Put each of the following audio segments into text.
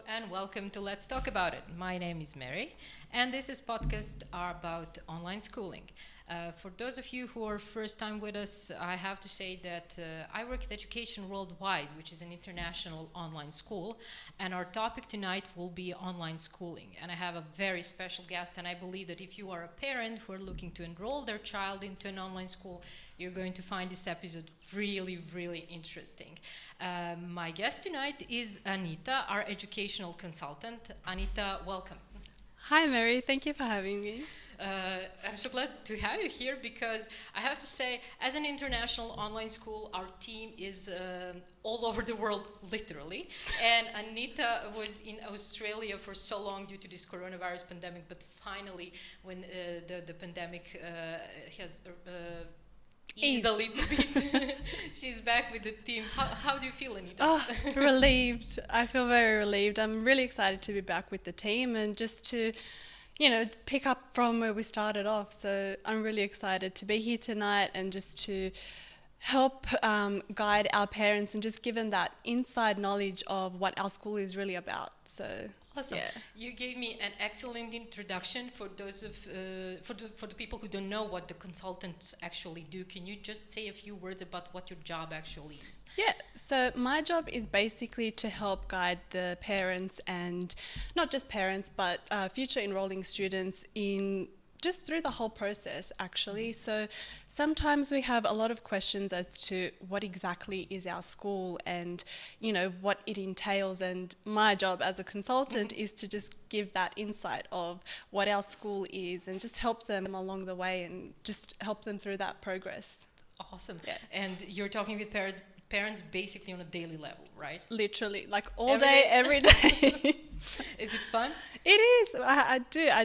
and welcome to Let's Talk About It. My name is Mary, and this is podcast about online schooling. For those of you who are first time with us, I have to say that I work at Education Worldwide, which is an international online school, and our topic tonight will be online schooling. And I have a very special guest, and I believe that if you are a parent who are looking to enroll their child into an online school, you're going to find this episode really, really interesting. My guest tonight is Anita, our educational consultant. Anita, welcome. Hi Mary, thank you for having me. I'm so glad to have you here because I have to say, as an international online school, our team is all over the world, literally. And Anita was in Australia for so long due to this coronavirus pandemic, but finally, when the pandemic has eased a little bit, she's back with the team. How do you feel, Anita? Oh, relieved. I feel very relieved. I'm really excited to be back with the team and just to pick up from where we started off. So I'm really excited to be here tonight and just to help guide our parents and just give them that inside knowledge of what our school is really about. So awesome. Yeah. You gave me an excellent introduction for those of for the people who don't know what the consultants actually do. Can you just say a few words about what your job actually is? Yeah, so my job is basically to help guide the parents, and not just parents, but future enrolling students in just through the whole process, actually. So sometimes we have a lot of questions as to what exactly is our school and, what it entails. And my job as a consultant is to just give that insight of what our school is and just help them along the way and just help them through that progress. Awesome. Yeah. And you're talking with parents basically on a daily level, right? Literally, like every day. Is it fun? It is. I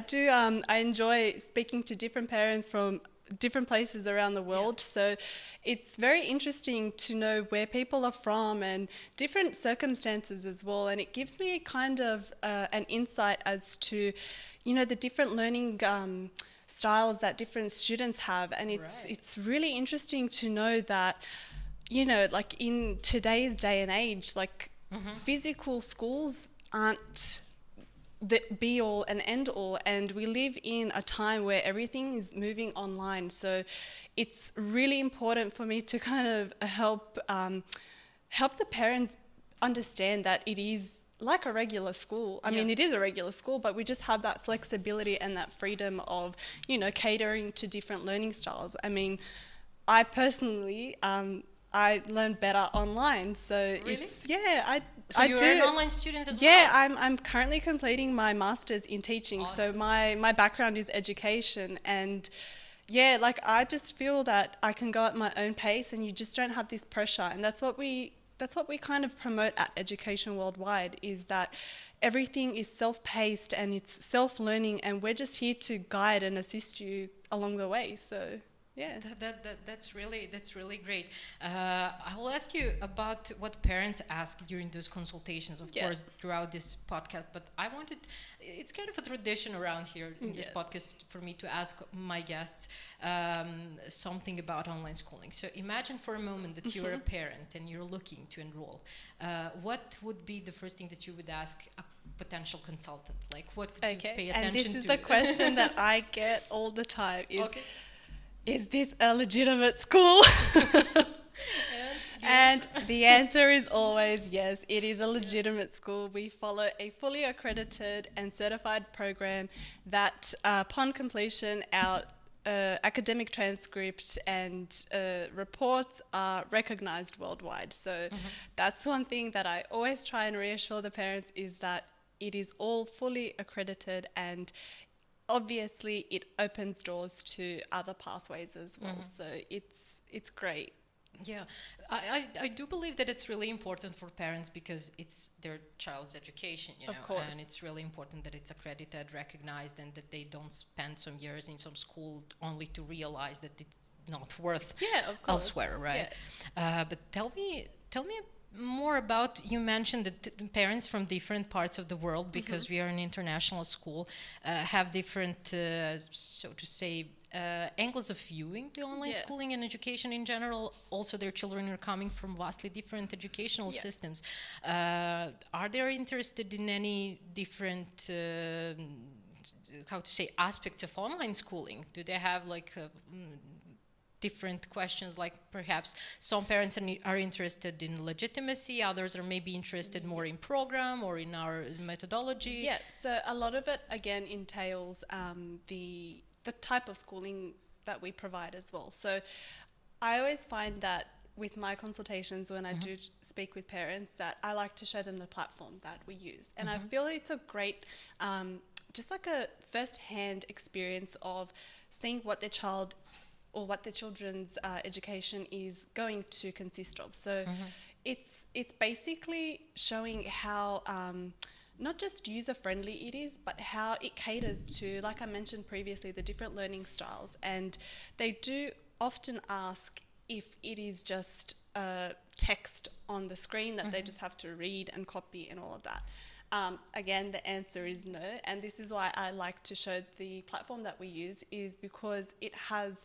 do. I enjoy speaking to different parents from different places around the world. Yeah. So it's very interesting to know where people are from and different circumstances as well. And it gives me kind of an insight as to, the different learning styles that different students have. And it's really interesting to know that, like in today's day and age, like physical schools aren't the be all and end all, and we live in a time where everything is moving online. So it's really important for me to kind of help the parents understand that it is like a regular school. I mean, it is a regular school, but we just have that flexibility and that freedom of, catering to different learning styles. I mean, I personally, I learn better online. So really? So you're an online student as well? Yeah, I'm currently completing my master's in teaching. Awesome. So my background is education, and I just feel that I can go at my own pace and you just don't have this pressure. And that's what we kind of promote at Education Worldwide, is that everything is self-paced and it's self-learning, and we're just here to guide and assist you along the way. So yeah, that's really great. I will ask you about what parents ask during those consultations, of course, throughout this podcast. But it's kind of a tradition around here in this podcast for me to ask my guests something about online schooling. So imagine for a moment that you're a parent and you're looking to enroll. What would be the first thing that you would ask a potential consultant? Like, what would you pay attention to? And this is the question that I get all the time is this a legitimate school? And the answer is always yes, it is a legitimate school. We follow a fully accredited and certified program that upon completion, our academic transcript and reports are recognized worldwide. So that's one thing that I always try and reassure the parents, is that it is all fully accredited, and obviously it opens doors to other pathways as well. So it's great. Yeah, I do believe that it's really important for parents because it's their child's education, Of course. And it's really important that it's accredited, recognized, and that they don't spend some years in some school only to realize that it's not worth Of course. elsewhere, right? Yeah. But tell me more about, you mentioned that parents from different parts of the world, because we are an international school, have different, so to say, angles of viewing the online schooling and education in general. Also, their children are coming from vastly different educational systems. Are they interested in any different how to say, aspects of online schooling? Do they have like different questions, like perhaps some parents are interested in legitimacy, others are maybe interested more in program or in our methodology? Yeah, so a lot of it again entails the type of schooling that we provide as well. So I always find that with my consultations, when I do speak with parents, that I like to show them the platform that we use. And I feel it's a great, just like a first-hand experience of seeing what their child or what their children's education is going to consist of. So it's basically showing how not just user-friendly it is, but how it caters to, like I mentioned previously, the different learning styles. And they do often ask if it is just text on the screen that they just have to read and copy and all of that. Again, the answer is no. And this is why I like to show the platform that we use, is because it has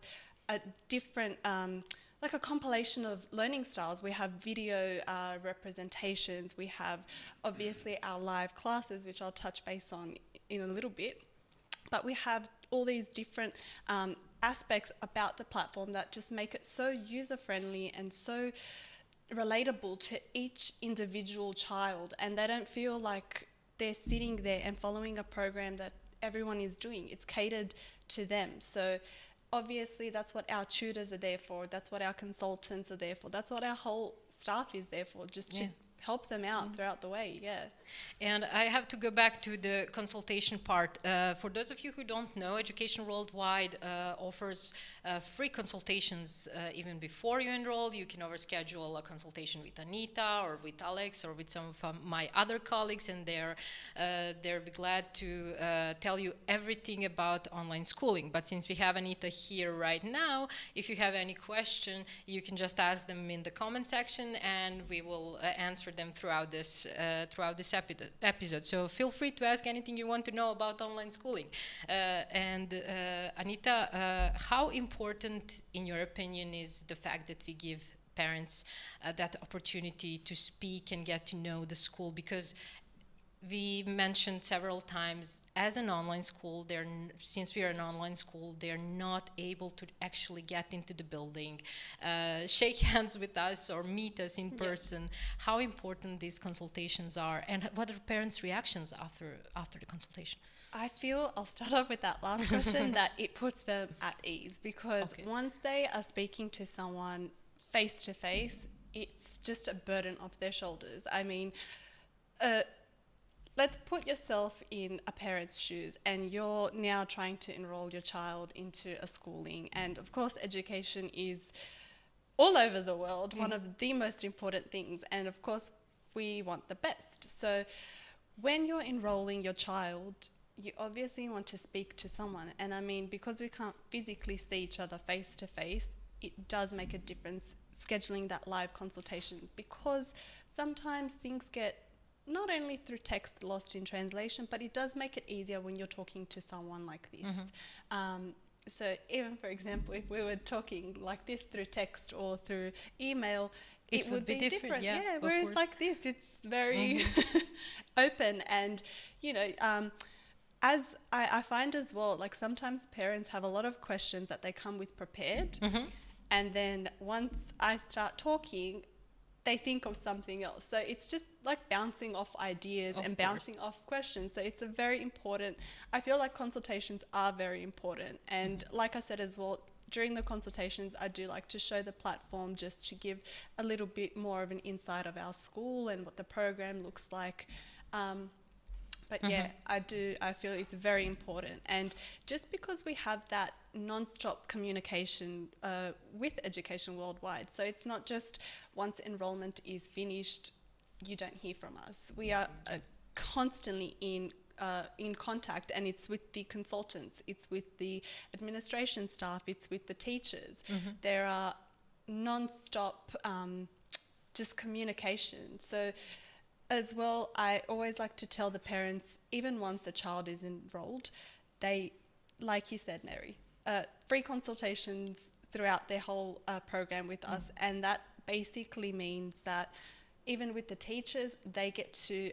a different, like a compilation of learning styles. We have video representations. We have obviously our live classes, which I'll touch base on in a little bit. But we have all these different aspects about the platform that just make it so user-friendly and so relatable to each individual child, and they don't feel like they're sitting there and following a program that everyone is doing. It's catered to them. So obviously that's what our tutors are there for, that's what our consultants are there for, that's what our whole staff is there for, just to help them out throughout the way. And I have to go back to the consultation part. For those of you who don't know, Education Worldwide offers free consultations even before you enroll. You can always schedule a consultation with Anita or with Alex or with some of my other colleagues, and they'll be glad to tell you everything about online schooling. But since we have Anita here right now, if you have any question, you can just ask them in the comment section, and we will answer them throughout this episode. So feel free to ask anything you want to know about online schooling. Anita, how important, in your opinion, is the fact that we give parents that opportunity to speak and get to know the school? Because we mentioned several times, as an online school, since we are an online school, they're not able to actually get into the building, shake hands with us or meet us in person. How important these consultations are, and what are parents' reactions after the consultation? I feel, I'll start off with that last question, that it puts them at ease, because once they are speaking to someone face to face, it's just a burden off their shoulders. I mean, let's put yourself in a parent's shoes, and you're now trying to enroll your child into a schooling. And of course, education is all over the world, one of the most important things. And of course, we want the best. So when you're enrolling your child, you obviously want to speak to someone. And I mean, because we can't physically see each other face to face, it does make a difference scheduling that live consultation, because sometimes things get not only through text lost in translation, but it does make it easier when you're talking to someone like this. So even, for example, if we were talking like this through text or through email, it would be different. Yeah, whereas like this, it's very open. And, you know, as I find as well, like sometimes parents have a lot of questions that they come with prepared. And then once I start talking, they think of something else. So it's just like bouncing off ideas and bouncing off questions. So it's a very important, I feel like consultations are very important. And like I said as well, during the consultations, I do like to show the platform just to give a little bit more of an insight of our school and what the program looks like. But yeah, I feel it's very important. And just because we have that non-stop communication with Education Worldwide, so it's not just once enrollment is finished, you don't hear from us. We are constantly in contact, and it's with the consultants, it's with the administration staff, it's with the teachers. There are non-stop just communication. So as well, I always like to tell the parents, even once the child is enrolled, they, like you said, Mary, free consultations throughout their whole program with us. And that basically means that even with the teachers, they get to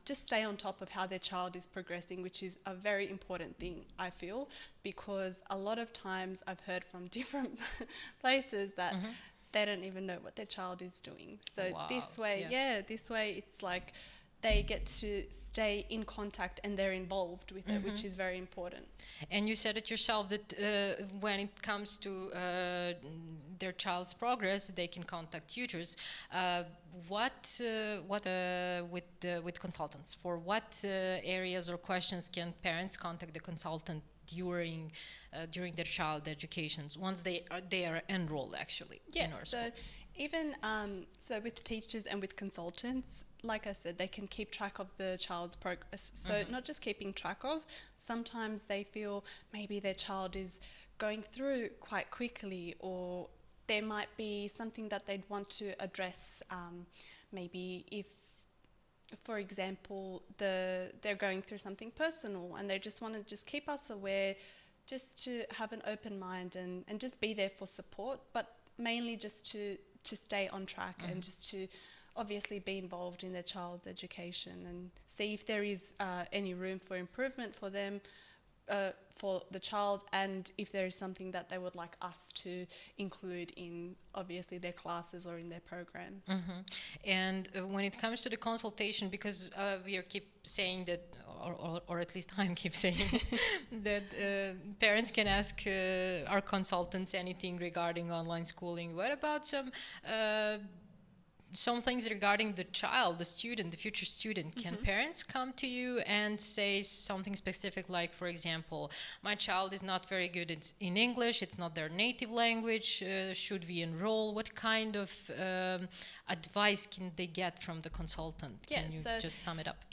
just stay on top of how their child is progressing, which is a very important thing, I feel, because a lot of times I've heard from different places that they don't even know what their child is doing. So Wow. this way, this way it's like they get to stay in contact and they're involved with it, which is very important. And you said it yourself that when it comes to their child's progress, they can contact tutors. With consultants? For what areas or questions can parents contact the consultant during their child educations once they are enrolled actually in our school? Even so with teachers and with consultants, like I said, they can keep track of the child's progress. So not just keeping track of, sometimes they feel maybe their child is going through quite quickly, or there might be something that they'd want to address. Maybe if, for example, they're going through something personal and they just want to just keep us aware, just to have an open mind and just be there for support, but mainly just to stay on track and just to obviously be involved in their child's education and see if there is any room for improvement for them, for the child, and if there is something that they would like us to include in obviously their classes or in their program. And when it comes to the consultation, because we keep saying that, or at least I keep saying that parents can ask our consultants anything regarding online schooling. What about some things regarding the child, the student, the future student? Can parents come to you and say something specific, like, for example, my child is not very good in English, it's not their native language, should we enroll? What kind of advice can they get from the consultant? Can you just sum it up?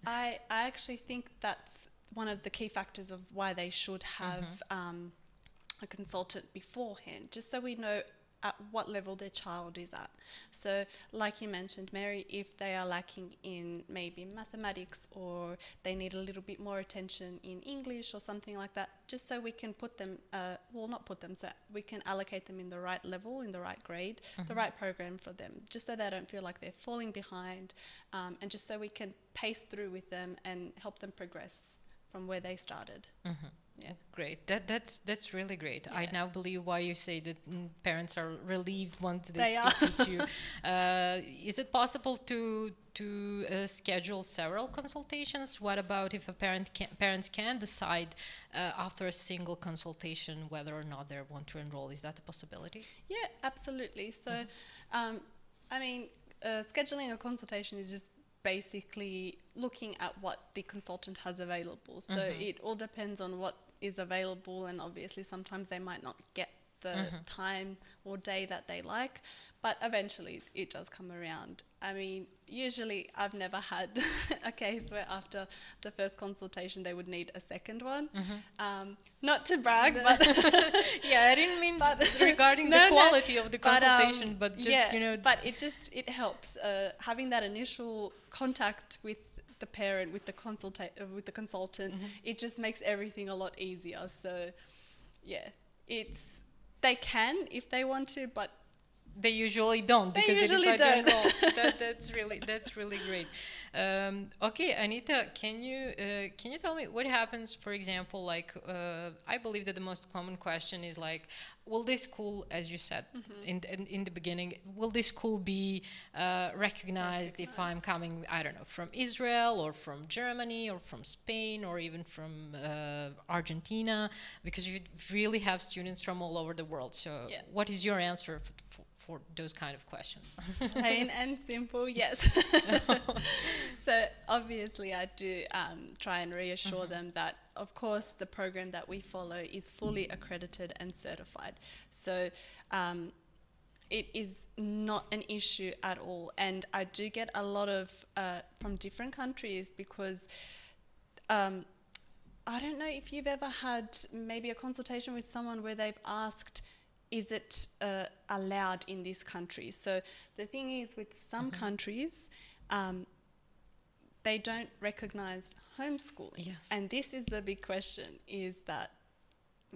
I actually think that's one of the key factors of why they should have a consultant beforehand, just so we know at what level their child is at. So like you mentioned, Mary, if they are lacking in maybe mathematics, or they need a little bit more attention in English or something like that, just so we can put them, so we can allocate them in the right level, in the right grade, the right program for them, just so they don't feel like they're falling behind, and just so we can pace through with them and help them progress from where they started. Yeah, great. That's really great. I now believe why you say that parents are relieved once they speak with you. Is it possible to schedule several consultations? What about if parents can decide after a single consultation whether or not they want to enroll? Is that a possibility? Yeah, absolutely. So, I mean, scheduling a consultation is just basically looking at what the consultant has available. So it all depends on what is available, and obviously sometimes they might not get the time or day that they like, but eventually it does come around. I mean, usually I've never had a case where after the first consultation they would need a second one. Not to brag, but yeah, I didn't mean regarding the quality of the consultation, but just but it helps having that initial contact with the parent, with the consultant. It just makes everything a lot easier. So yeah, they can if they want to, but they usually don't, because they decide to enroll. That's really great. Okay, Anita, can you tell me what happens, for example, like I believe that the most common question is like, will this school, as you said in the beginning, will this school be recognized if I'm coming, I don't know, from Israel or from Germany or from Spain or even from Argentina? Because you really have students from all over the world. So what is your answer for those kind of questions? Plain and simple, yes. So obviously I do try and reassure them that, of course, the program that we follow is fully accredited and certified. So it is not an issue at all. And I do get a lot of from different countries, because I don't know if you've ever had maybe a consultation with someone where they've asked, is it allowed in this country? So the thing is, with some countries, they don't recognize homeschooling. Yes. And this is the big question, is that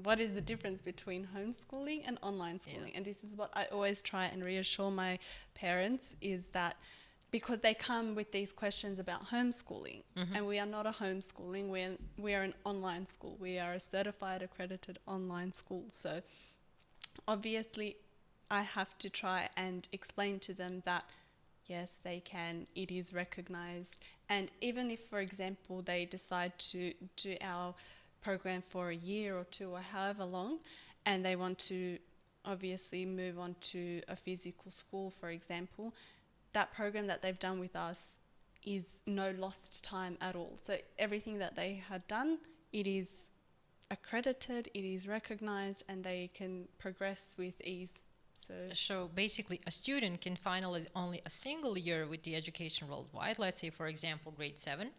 what is the difference between homeschooling and online schooling? Yeah. And this is what I always try and reassure my parents, is that because they come with these questions about homeschooling, and we are not a homeschooling, we are an online school. We are a certified accredited online school. So obviously I have to try and explain to them that yes, they can, it is recognized. And even if, for example, they decide to do our program for a year or two or however long, and they want to obviously move on to a physical school, for example, that program that they've done with us is no lost time at all. So everything that they had done, it is accredited, it is recognized, and they can progress with ease. So basically, a student can finalize only a single year with the education worldwide, let's say, for example, grade 7.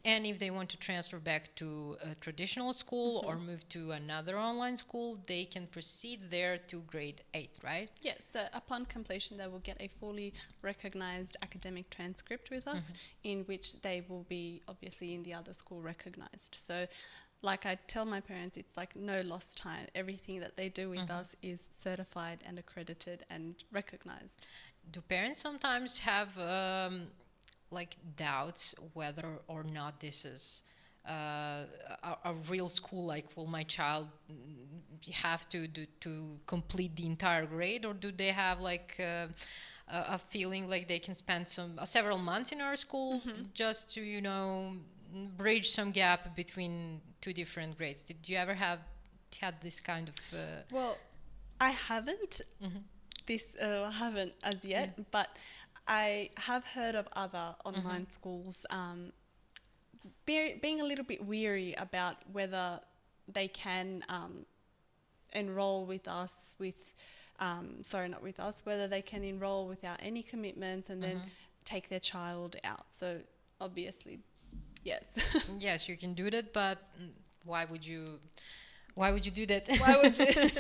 And if they want to transfer back to a traditional school or move to another online school, they can proceed there to grade 8, right? Yes, so upon completion, they will get a fully recognized academic transcript with us, in which they will be obviously in the other school recognized. So like I tell my parents, it's like no lost time. Everything that they do with us is certified and accredited and recognized. Do parents sometimes have like doubts whether or not this is a real school? Like, will my child have to complete the entire grade, or do they have like a feeling like they can spend several months in our school just to bridge some gap between two different grades? Did you ever had this kind of Well, I haven't I haven't as yet, but I have heard of other online schools being a little bit weary about whether they can enroll with us whether they can enroll without any commitments and then take their child out. So obviously, yes. Yes, you can do that, but why would you do that? Why would you?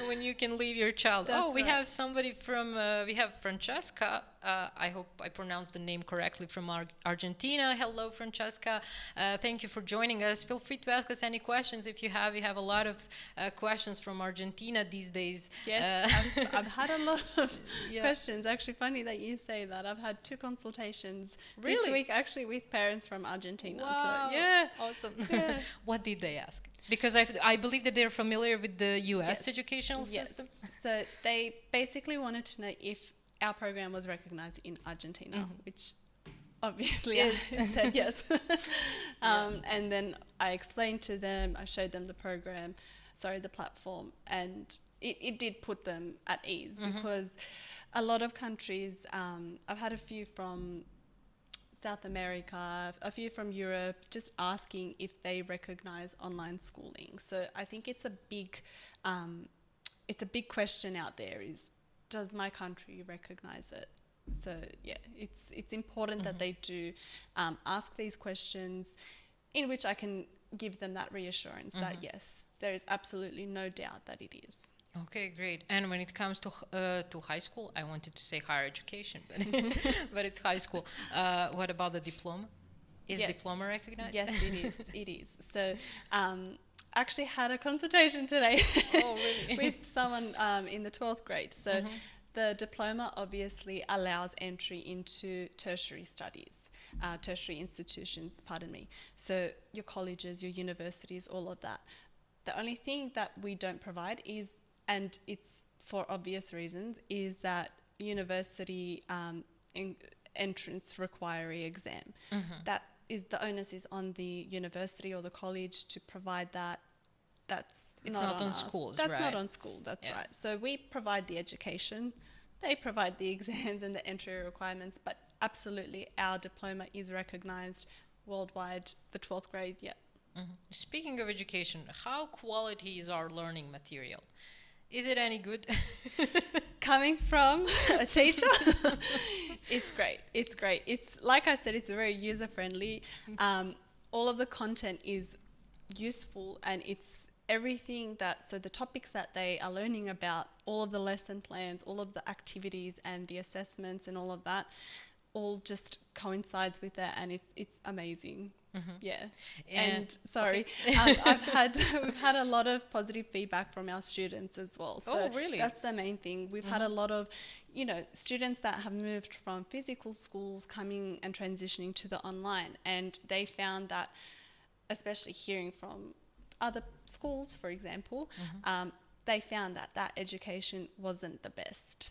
When you can leave your child? That's we right. have somebody from, we have Francesca. I hope I pronounced the name correctly, from Argentina. Hello, Francesca. Thank you for joining us. Feel free to ask us any questions if you have. We have a lot of questions from Argentina these days. Yes, I've had a lot of questions. Actually, funny that you say that. I've had 2 consultations this week, actually, with parents from Argentina. Wow. So, yeah. Awesome. Yeah. What did they ask? Because I believe that they're familiar with the U.S. educational system. So they basically wanted to know if our program was recognized in Argentina, which obviously I said yes. And then I explained to them, I showed them the platform, and it did put them at ease, because a lot of countries, I've had a few from South America, a few from Europe, just asking if they recognize online schooling. So I think it's a big question out there, is does my country recognize it? So yeah, it's important that they do ask these questions, in which I can give them that reassurance that yes, there is absolutely no doubt that it is. Okay, great. And when it comes to high school, I wanted to say higher education, but but it's high school. What about the diploma? Is diploma recognized? Yes, it is. It is. So, actually had a consultation today with someone in the 12th grade. So, the diploma obviously allows entry into tertiary studies, tertiary institutions, pardon me. So, your colleges, your universities, all of that. The only thing that we don't provide is, and it's for obvious reasons, is that university entrance requiree exam. That is, the onus is on the university or the college to provide that. It's not on schools, right? That's not on school, that's right. So we provide the education, they provide the exams and the entry requirements, but absolutely our diploma is recognized worldwide, the 12th grade, Speaking of education, how quality is our learning material? Is it any good? Coming from a teacher, it's great. It's great. It's, like I said, it's very user friendly. All of the content is useful, and it's so the topics that they are learning about, all of the lesson plans, all of the activities and the assessments and all of that, all just coincides with that, and it's amazing. Yeah. And sorry, we've had a lot of positive feedback from our students as well. So really? that's the main thing. We've had a lot of, students that have moved from physical schools coming and transitioning to the online, and they found that, especially hearing from other schools, for example, they found that education wasn't the best.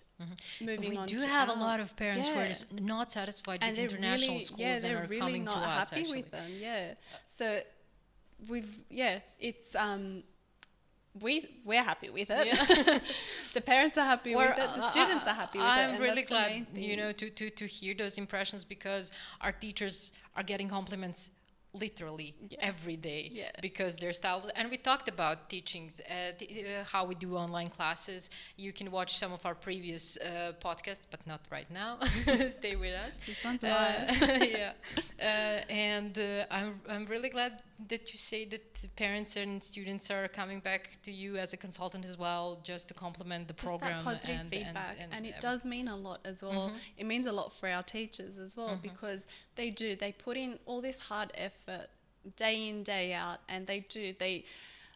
Moving on, we do to have ours. a lot of parents who are not satisfied with international schools and are really coming not to us. happy Actually, with them. Yeah, so it's we're happy with it. Yeah. The parents are happy with it. The students are happy with it. I'm and really that's the glad, main thing. to hear those impressions, because our teachers are getting compliments literally every day because their styles. And we talked about teachings, how we do online classes. You can watch some of our previous podcasts, but not right now. Stay with us. This one's live. And I'm really glad that you say that parents and students are coming back to you as a consultant as well, just to complement the program. That positive feedback, and it does mean a lot as well. It means a lot for our teachers as well, because they put in all this hard effort day in, day out, and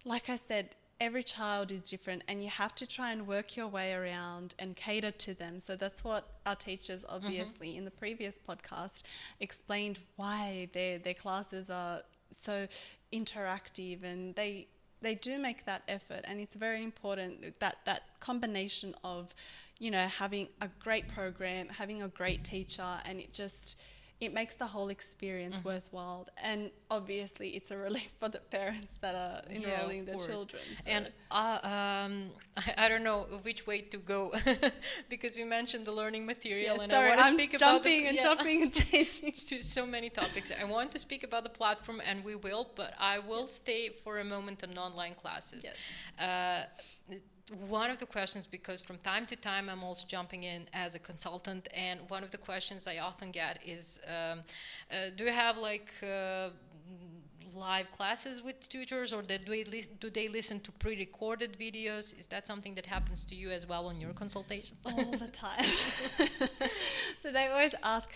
like I said, every child is different, and you have to try and work your way around and cater to them. So that's what our teachers, obviously, in the previous podcast explained, why their classes are so interactive, and they do make that effort. And it's very important that combination of, having a great program, having a great teacher, and it makes the whole experience worthwhile. And obviously it's a relief for the parents that are enrolling their children. So. And I don't know which way to go because we mentioned the learning material, and I want to speak about jumping and changing to so many topics. I want to speak about the platform, and we will, but I will stay for a moment on online classes. Yes. One of the questions, because from time to time I'm also jumping in as a consultant, and one of the questions I often get is, do you have live classes with tutors, or do they listen to pre-recorded videos? Is that something that happens to you as well on your consultations? All the time. So they always ask,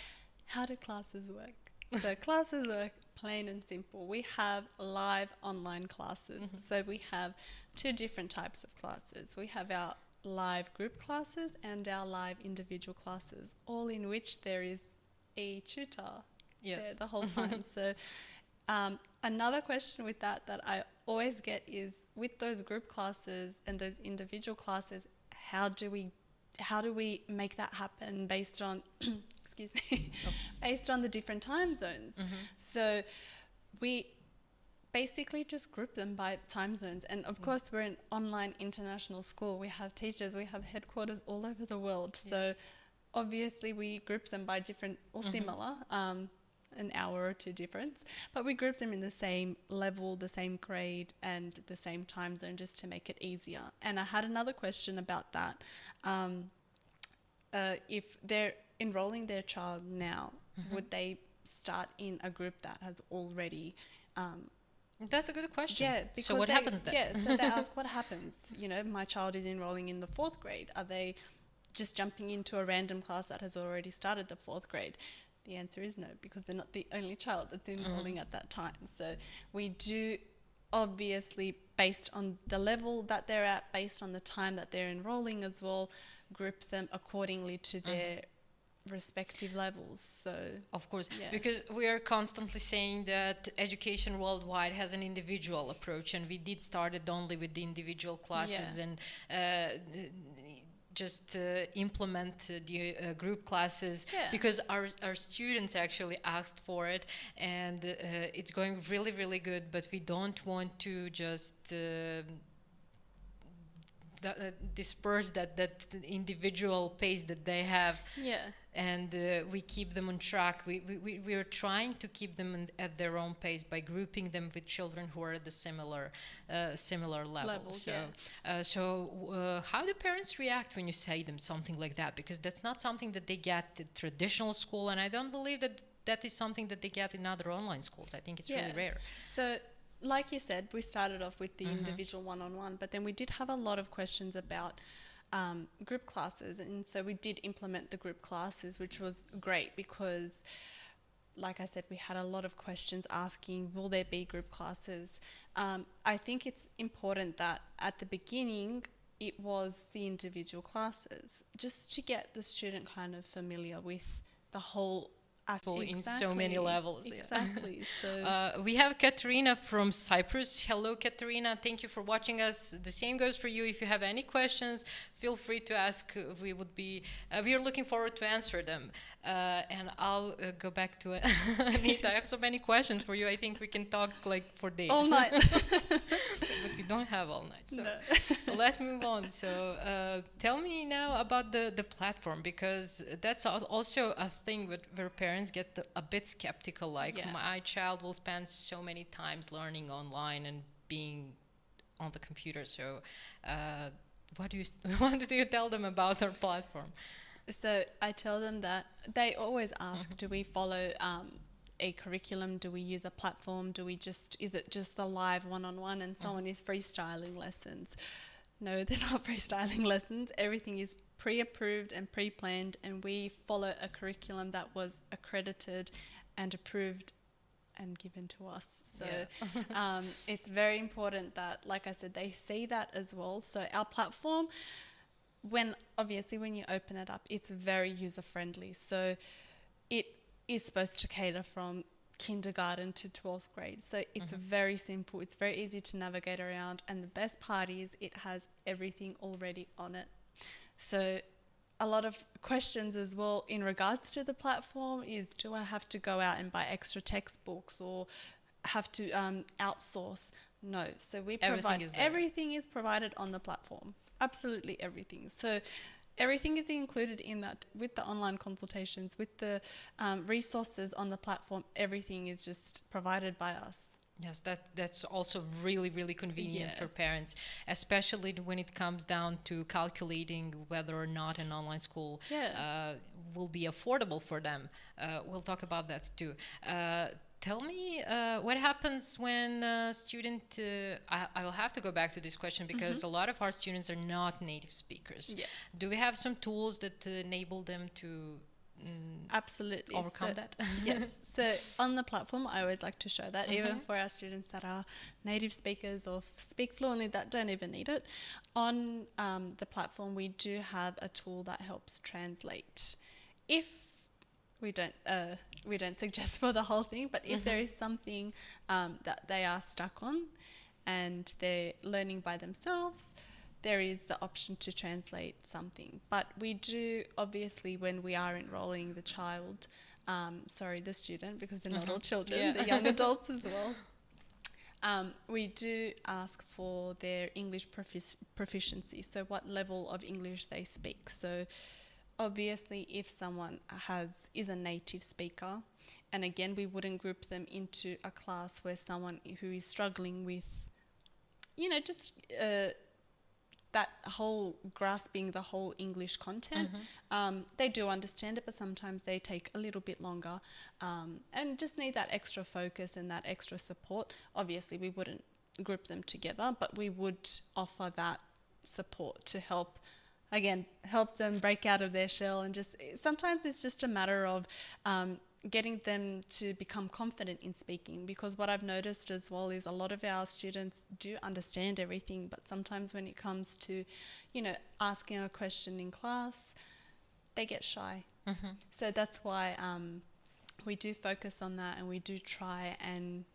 how do classes work? So classes work plain and simple. We have live online classes. So we have two different types of classes. We have our live group classes and our live individual classes, all in which there is a tutor there the whole time. So another question with that I always get is, with those group classes and those individual classes, how do we make that happen based on based on the different time zones? So we basically just group them by time zones. And of course, we're an online international school. We have teachers, we have headquarters all over the world. So obviously we group them by different or similar, an hour or two difference, but we group them in the same level, the same grade, and the same time zone, just to make it easier. And I had another question about that. If they're enrolling their child now, would they start in a group that has already that's a good question. Yeah. So what happens then? Yeah. So they ask, what happens? My child is enrolling in the 4th grade. Are they just jumping into a random class that has already started the 4th grade? The answer is no, because they're not the only child that's enrolling at that time. So we do, obviously, based on the level that they're at, based on the time that they're enrolling as well, group them accordingly to their respective levels. So of course, because we are constantly saying that education worldwide has an individual approach, and we did start it only with the individual classes and just implement the group classes because our students actually asked for it, and it's going really, really good, but we don't want to just disperse that individual pace that they have, and we keep them on track. We are trying to keep them at their own pace by grouping them with children who are at the similar level. So how do parents react when you say them something like that? Because that's not something that they get at traditional school, and I don't believe that is something that they get in other online schools. I think it's really rare. So like you said, we started off with the individual one-on-one, but then we did have a lot of questions about group classes, and so we did implement the group classes, which was great because, like I said, we had a lot of questions asking, will there be group classes? I think it's important that at the beginning it was the individual classes, just to get the student kind of familiar with the whole In so many levels. Exactly. Yeah. So we have Katerina from Cyprus. Hello, Katerina. Thank you for watching us. The same goes for you. If you have any questions, feel free to ask. We are looking forward to answer them. And I'll go back to Anita. I have so many questions for you. I think we can talk like for days. all night. But we don't have all night. So No. let's move on. So tell me now about the platform, because that's also a thing where parents get a bit skeptical. Like, my child will spend so many times learning online and being on the computer. So what do you tell them about our platform? So I tell them that they always ask, do we follow a curriculum? Do we use a platform? Is it just a live one-on-one and someone is freestyling lessons? No, they're not freestyling lessons. Everything is pre-approved and pre-planned, and we follow a curriculum that was accredited and approved and given to us. So it's very important that, like I said, they see that as well. So our platform, when you open it up, it's very user-friendly. So it is supposed to cater from kindergarten to 12th grade. So it's very simple. It's very easy to navigate around. And the best part is it has everything already on it. So a lot of questions as well in regards to the platform is, do I have to go out and buy extra textbooks or have to outsource? No. So we provide everything is provided on the platform. Absolutely everything. So everything is included in that, with the online consultations, with the resources on the platform. Everything is just provided by us. Yes, that's also really, really convenient for parents, especially when it comes down to calculating whether or not an online school will be affordable for them. We'll talk about that too. Tell me what happens when a student, I will have to go back to this question because a lot of our students are not native speakers. Yeah. Do we have some tools that enable them to absolutely overcome that? Yes. So on the platform, I always like to show that even for our students that are native speakers or speak fluently that don't even need it. On the platform, we do have a tool that helps translate. If we don't suggest for the whole thing, but if there is something that they are stuck on and they're learning by themselves, there is the option to translate something. But we do, obviously, when we are enrolling the child, the student, because they're not all children, the young adults as well, we do ask for their English proficiency, so what level of English they speak. So obviously, if someone is a native speaker, and again, we wouldn't group them into a class where someone who is struggling with, that whole grasping the whole English content. They do understand it, but sometimes they take a little bit longer and just need that extra focus and that extra support. Obviously, we wouldn't group them together, but we would offer that support to help them break out of their shell. And just sometimes it's just a matter of getting them to become confident in speaking, because what I've noticed as well is a lot of our students do understand everything, but sometimes when it comes to asking a question in class, they get shy. So that's why we do focus on that, and we do try and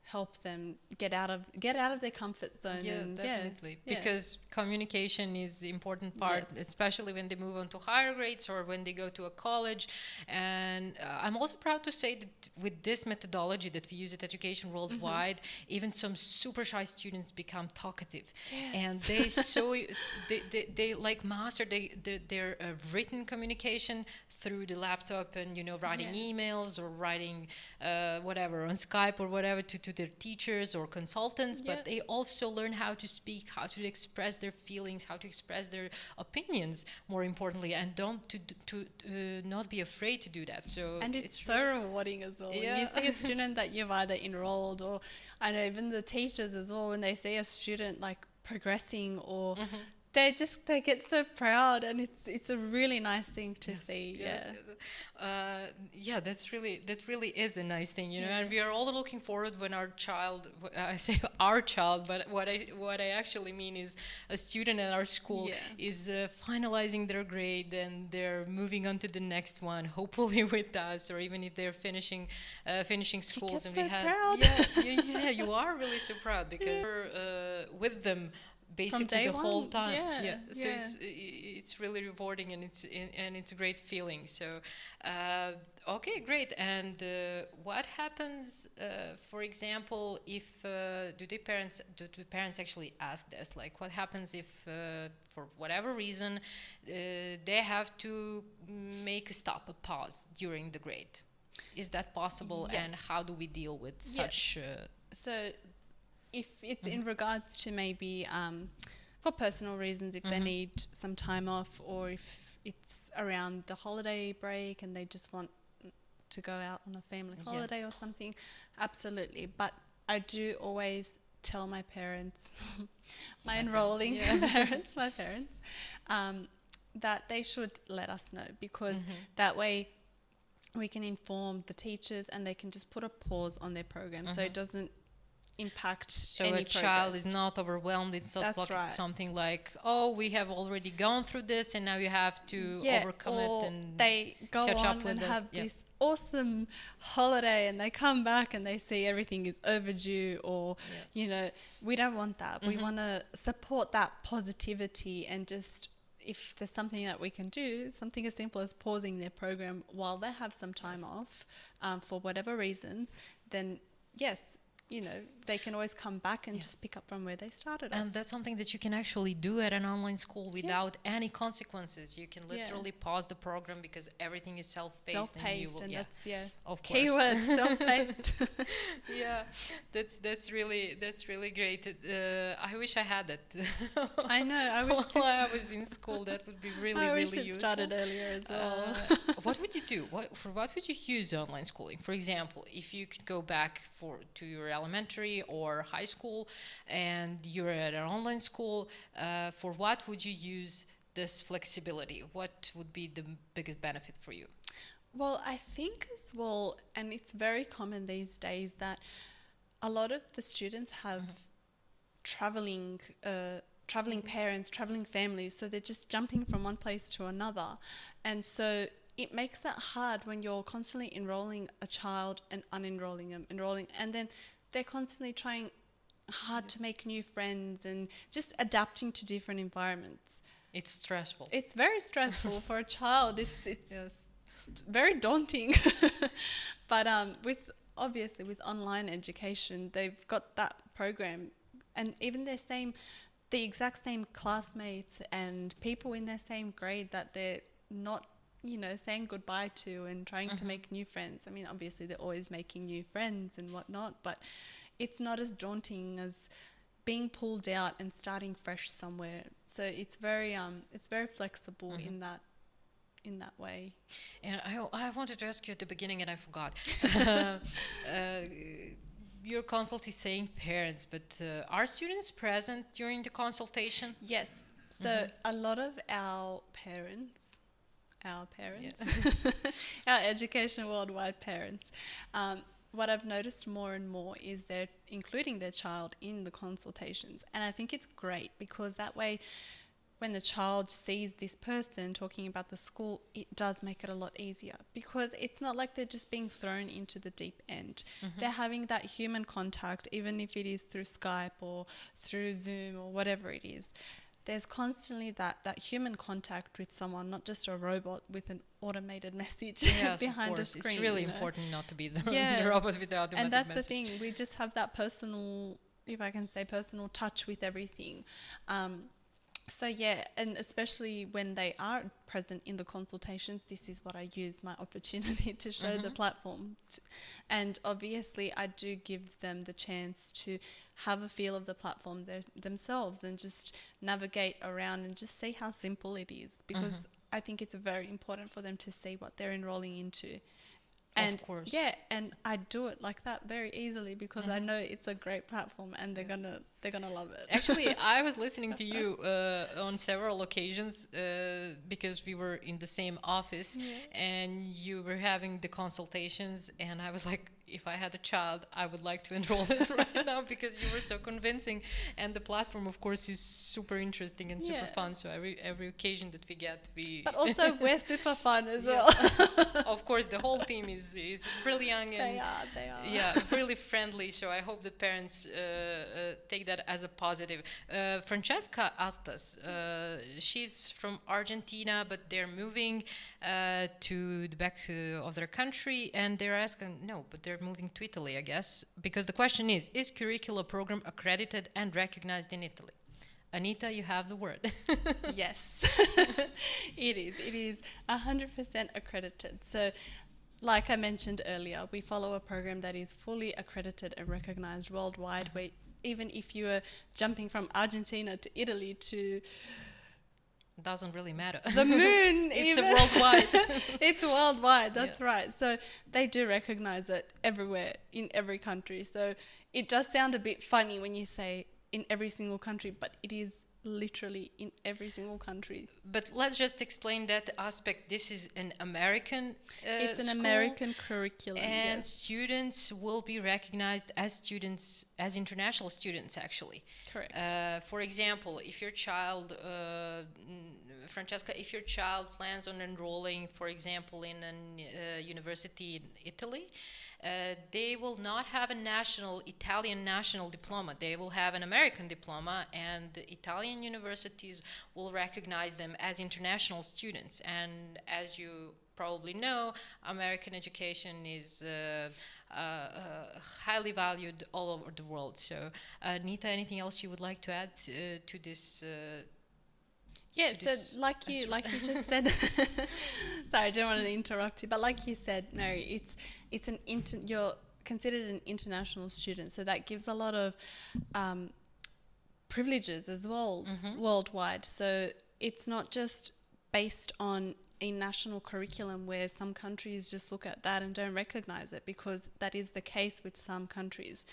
help them get out of their comfort zone. Definitely. Because communication is the important part, especially when they move on to higher grades or when they go to a college. And I'm also proud to say that with this methodology that we use at Education Worldwide, even some super shy students become talkative. And they they like master their written communication through the laptop and writing emails or writing whatever on Skype or whatever to to their teachers or consultants, but they also learn how to speak, how to express their feelings, how to express their opinions, more importantly, and not be afraid to do that. So and it's so rewarding as well. When you see a student that you've either enrolled, or I know even the teachers as well, when they see a student like progressing, or they get so proud, and it's a really nice thing to see. That really is a nice thing, you know. And we are all looking forward when our child, I say our child, but what I actually mean is a student at our school is finalizing their grade, and they're moving on to the next one, hopefully with us, or even if they're finishing schools. And we have you are really so proud, because we're with them basically the whole time. So it's really rewarding, and it's a great feeling. So okay, great. And what happens, for example, if do the parents actually ask this, like what happens if for whatever reason they have to make a pause during the grade? Is that possible? And how do we deal with such so if it's in regards to maybe for personal reasons, if they need some time off, or if it's around the holiday break and they just want to go out on a family holiday or something, absolutely. But I do always tell my parents, my enrolling parents, that they should let us know, because that way we can inform the teachers and they can just put a pause on their program, so it doesn't impact any a child is not overwhelmed. It's not something like, oh, we have already gone through this and now you have to overcome it, and they go catch on up with and us. have this awesome holiday, and they come back and they see everything is overdue, or you know, we don't want that. We want to support that positivity, and just if there's something that we can do, something as simple as pausing their program while they have some time off for whatever reasons, then yes, you know, they can always come back and just pick up from where they started off. And that's something that you can actually do at an online school without any consequences. You can literally pause the program, because everything is self-paced. Self-paced, and that's of keyword, self-paced. That's really great. I wish I had it. I know. I wish while I was in school, that would be really useful. It started earlier as well. What would you do? What would you use online schooling? For example, if you could go back to your elementary or high school, and you're at an online school, for what would you use this flexibility? What would be the biggest benefit for you? Well, I think as well, and it's very common these days, that a lot of the students have traveling parents, traveling families, so they're just jumping from one place to another, and so it makes that hard when you're constantly enrolling a child and unenrolling them, enrolling, and then they're constantly trying hard to make new friends and just adapting to different environments. It's stressful. It's very stressful for a child. It's very daunting. But with online education, they've got that program, and even the exact same classmates and people in their same grade that they're not, you know, saying goodbye to and trying to make new friends. I mean, obviously they're always making new friends and whatnot, but it's not as daunting as being pulled out and starting fresh somewhere. So it's very flexible in that way. And I wanted to ask you at the beginning, and I forgot. Your consult is saying parents, but are students present during the consultation? Yes. So a lot of our parents, our Education Worldwide parents, what I've noticed more and more is they're including their child in the consultations. And I think it's great, because that way, when the child sees this person talking about the school, it does make it a lot easier, because it's not like they're just being thrown into the deep end. They're having that human contact, even if it is through Skype or through Zoom or whatever it is. There's constantly that human contact with someone, not just a robot with an automated message behind a screen. It's really important not to be the robot with the automated and that's message. the thing. We just have that personal, if I can say, personal touch with everything. So yeah, and especially when they are present in the consultations, this is what I use my opportunity to show the platform. And obviously, I do give them the chance to have a feel of the platform themselves and just navigate around and just see how simple it is. Because I think it's very important for them to see what they're enrolling into. And Of course. yeah, and I do it like that very easily because I know it's a great platform and they're gonna love it. Actually, I was listening to you on several occasions because we were in the same office and you were having the consultations, and I was like, if I had a child, I would like to enroll it right now because you were so convincing. And the platform, of course, is super interesting and super fun. So every occasion that we get, But also we're super fun as well. Of course, the whole team is really young and They are. yeah, really friendly. So I hope that parents take that as a positive. Francesca asked us. She's from Argentina, but they're moving to the back of their country, and they're asking, no, but they're moving to Italy, I guess, because the question is Curricular program accredited and recognized in Italy? Anita, you have the word. Yes, it is. It is 100% accredited. So, like I mentioned earlier, we follow a program that is fully accredited and recognized worldwide. Where even if you are jumping from Argentina to Italy to Doesn't really matter. the moon, It's even. a worldwide. It's worldwide. That's right. So they do recognize it everywhere in every country. So it does sound a bit funny when you say in every single country, but it is literally in every single country. But let's just explain that aspect. This is an American It's an school, American curriculum. and Yes, students will be recognized as students, as international students, actually. correct. For example, if your child, Francesca, if your child plans on enrolling, for example, in a university in Italy, they will not have a Italian national diploma. They will have an American diploma, and the Italian universities will recognize them as international students. And as you probably know, American education is highly valued all over the world. So, Anita, anything else you would like to add to this? Yeah, to this so like you just said, sorry, I don't want to interrupt you, but like you said, Mary, you're considered an international student, so that gives a lot of privileges as well worldwide. So it's not just based on a national curriculum where some countries just look at that and don't recognize it, because that is the case with some countries.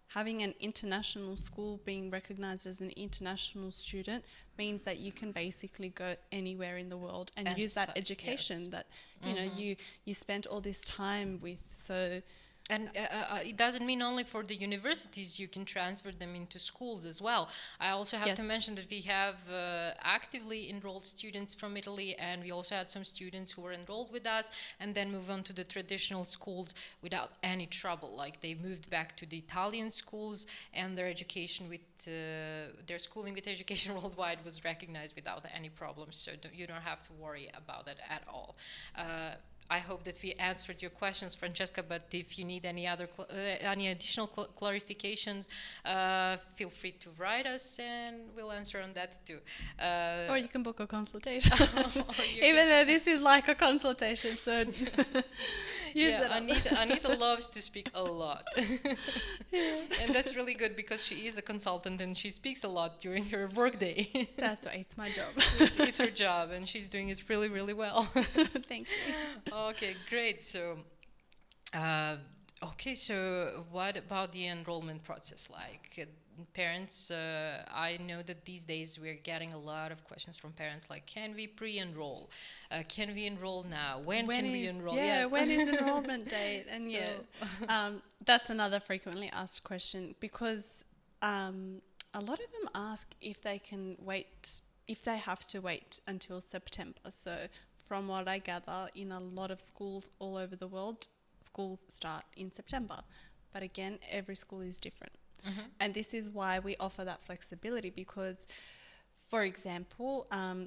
Having an international school being recognized as an international student means that you can basically go anywhere in the world and use that education that you spent all this time with. So And it doesn't mean only for the universities, you can transfer them into schools as well. I also have to mention that we have actively enrolled students from Italy, and we also had some students who were enrolled with us and then move on to the traditional schools without any trouble. Like, they moved back to the Italian schools, and their education with their schooling with Education Worldwide was recognized without any problems. So you don't have to worry about that at all. I hope that we answered your questions, Francesca, but if you need any additional clarifications, feel free to write us and we'll answer on that too. Or you can book a consultation. Even though this is like a consultation, so use it. Anita loves to speak a lot. And that's really good because she is a consultant and she speaks a lot during her workday. That's right, it's my job. It's her job and she's doing it really, really well. Thank you. Okay, great. So, so what about the enrollment process? Like, parents, I know that these days we're getting a lot of questions from parents like, can we pre-enroll? Can we enroll now? When can we enroll? Yeah, when is enrollment date? And that's another frequently asked question, because a lot of them ask if they can wait, if they have to wait until September. So from what I gather, in a lot of schools all over the world, schools start in September. But again, every school is different. And this is why we offer that flexibility, because, for example, a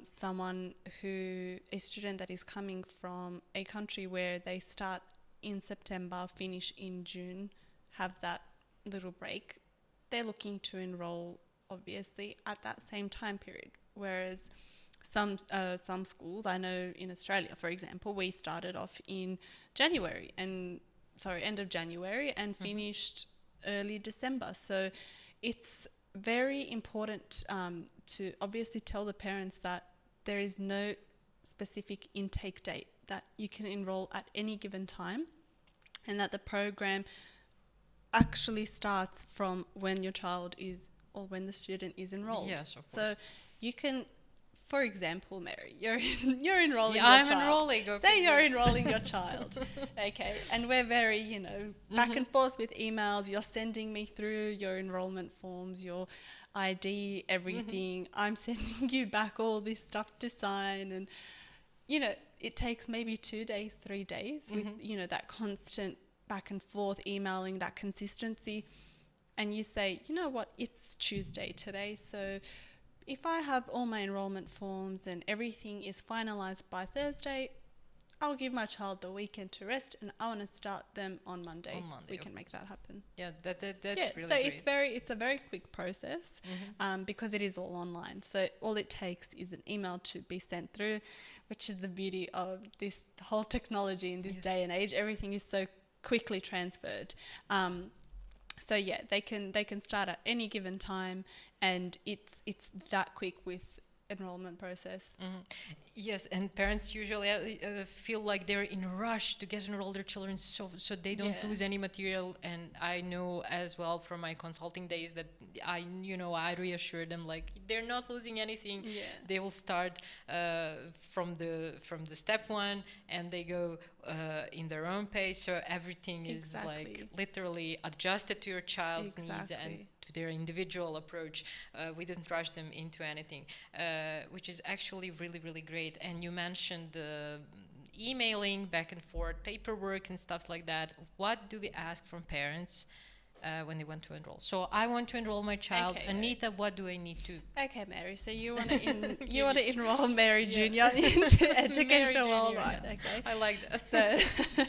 student that is coming from a country where they start in September, finish in June, have that little break, they're looking to enroll, obviously, at that same time period. whereas some schools, I know in Australia, for example, we started off in end of January and finished early December. So it's very important to obviously tell the parents that there is no specific intake date, that you can enroll at any given time, and that the program actually starts from when your child is, or when the student is enrolled. Yes, of course. So you can, for example, Mary, you're enrolling your I'm child. enrolling. Okay, Say you're enrolling your child. Okay. And we're very, back and forth with emails. You're sending me through your enrollment forms, your ID, everything. I'm sending you back all this stuff to sign. And, it takes maybe 2 days, 3 days with, that constant back and forth emailing, that consistency. And you say, you know what, it's Tuesday today, so if I have all my enrollment forms and everything is finalized by Thursday, I'll give my child the weekend to rest, and I want to start them on Monday. We can make that happen. Yeah, that's Yeah, really so great. it's a very quick process because it is all online. So all it takes is an email to be sent through, which is the beauty of this whole technology in this day and age. Everything is so quickly transferred. So yeah, they can start at any given time, and it's that quick with enrollment process. Yes, and parents usually feel like they're in a rush to get enrolled their children so they don't lose any material. And I know as well from my consulting days that I reassure them, like, they're not losing anything. Yeah. They will start from the step one, and they go in their own pace. So everything is like literally adjusted to your child's needs and to their individual approach. We didn't rush them into anything, which is actually really, really great. And you mentioned emailing back and forth, paperwork and stuff like that. What do we ask from parents when they want to enroll? So I want to enroll my child. Okay, Anita, what do I need to? Okay, Mary. So you want to enroll Mary Junior into Education Worldwide. Yeah. Okay. I like that. So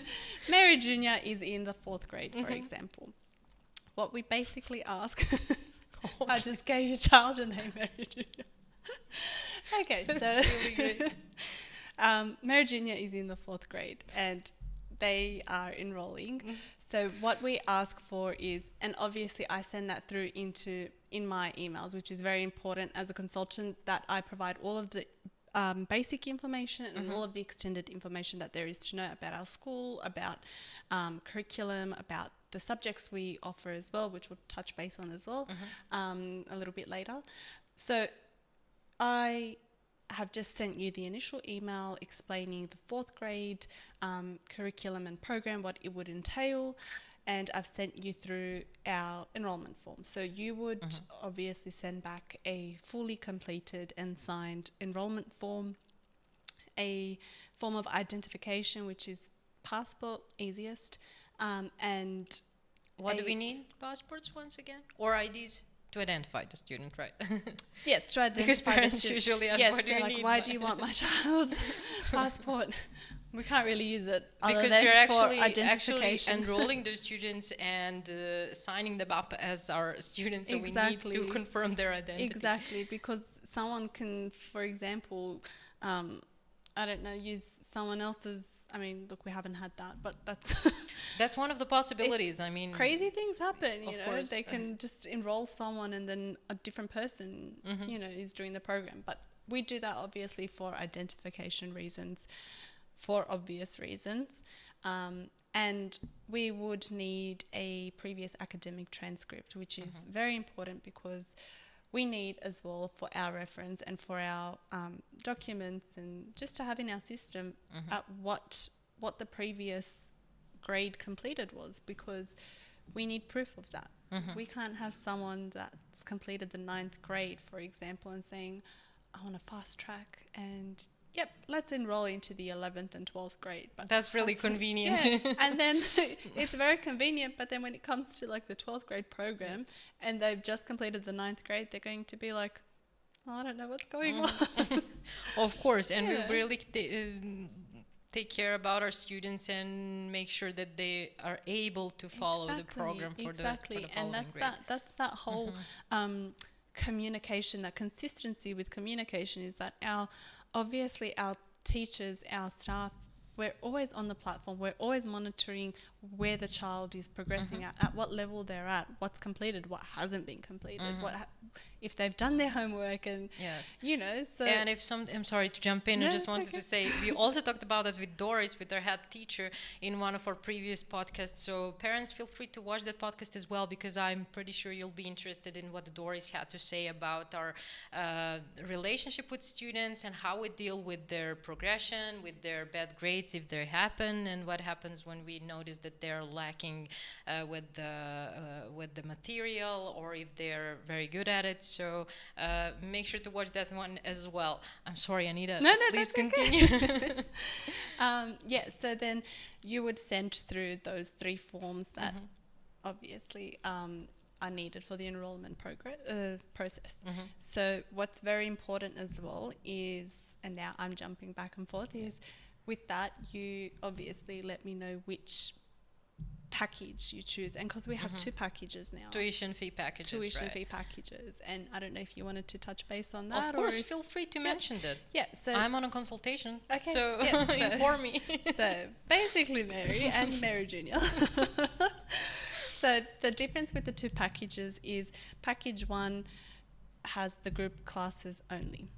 Mary Junior is in the 4th grade, for example. What we basically ask. I just gave your child a name, Mary Junior. Okay, so that's really great. Mary Junior is in the 4th grade and they are enrolling. So what we ask for is, and obviously I send that through in my emails, which is very important as a consultant, that I provide all of the basic information and all of the extended information that there is to know about our school, about curriculum, about the subjects we offer as well, which we'll touch base on as well a little bit later. So I have just sent you the initial email explaining the 4th grade curriculum and program, what it would entail, and I've sent you through our enrollment form. So you would obviously send back a fully completed and signed enrollment form, a form of identification, which is passport, easiest, and what do we need? Passports once again, or IDs? To identify the student, right? Yes, to identify because parents the student. usually ask, Yes, what do they're you like, need? why do you want my child's passport? We can't really use it because than you're for actually identification. enrolling those students and signing them up as our students, so Exactly. we need to confirm their identity. Exactly, because someone can, for example, I don't know, use someone else's. I mean, look, we haven't had that, but that's one of the possibilities. I mean, crazy things happen. You know, course. They can just enroll someone and then a different person, is doing the program. But we do that obviously for identification reasons, for obvious reasons, and we would need a previous academic transcript, which is very important because we need as well for our reference and for our documents, and just to have in our system at what the previous grade completed was, because we need proof of that. We can't have someone that's completed the 9th grade, for example, and saying, I want to fast track and yep, let's enroll into the 11th and 12th grade. But that's really convenient. Yeah. And then it's very convenient, but then when it comes to like the 12th grade program and they've just completed the 9th grade, they're going to be like, oh, I don't know what's going on. Of course, and we really take care about our students and make sure that they are able to follow the program for the following grade. And that's that whole communication, that consistency with communication is that obviously our teachers, our staff, we're always on the platform. We're always monitoring where the child is progressing at what level they're at, what's completed, what hasn't been completed, if they've done their homework, and Yes. so. And I'm sorry to jump in. No, I just it's wanted okay. to say we also talked about it with Doris, with our head teacher, in one of our previous podcasts. So parents, feel free to watch that podcast as well, because I'm pretty sure you'll be interested in what Doris had to say about our relationship with students and how we deal with their progression, with their bad grades if they happen, and what happens when we notice that they're lacking with the material, or if they're very good at it. So make sure to watch that one as well. I'm sorry, Anita. No, please that's continue. Okay. So then you would send through those 3 forms that obviously are needed for the enrollment process. So what's very important as well is, and now I'm jumping back and forth, is with that you obviously let me know which package you choose, and because we have 2 packages now, Tuition fee packages, fee packages, and I don't know if you wanted to touch base on that. Of course, feel free to mention that. So I'm on a consultation, okay, so inform me. So basically, Mary and Mary Junior. So the difference with the 2 packages is package 1 has the group classes only,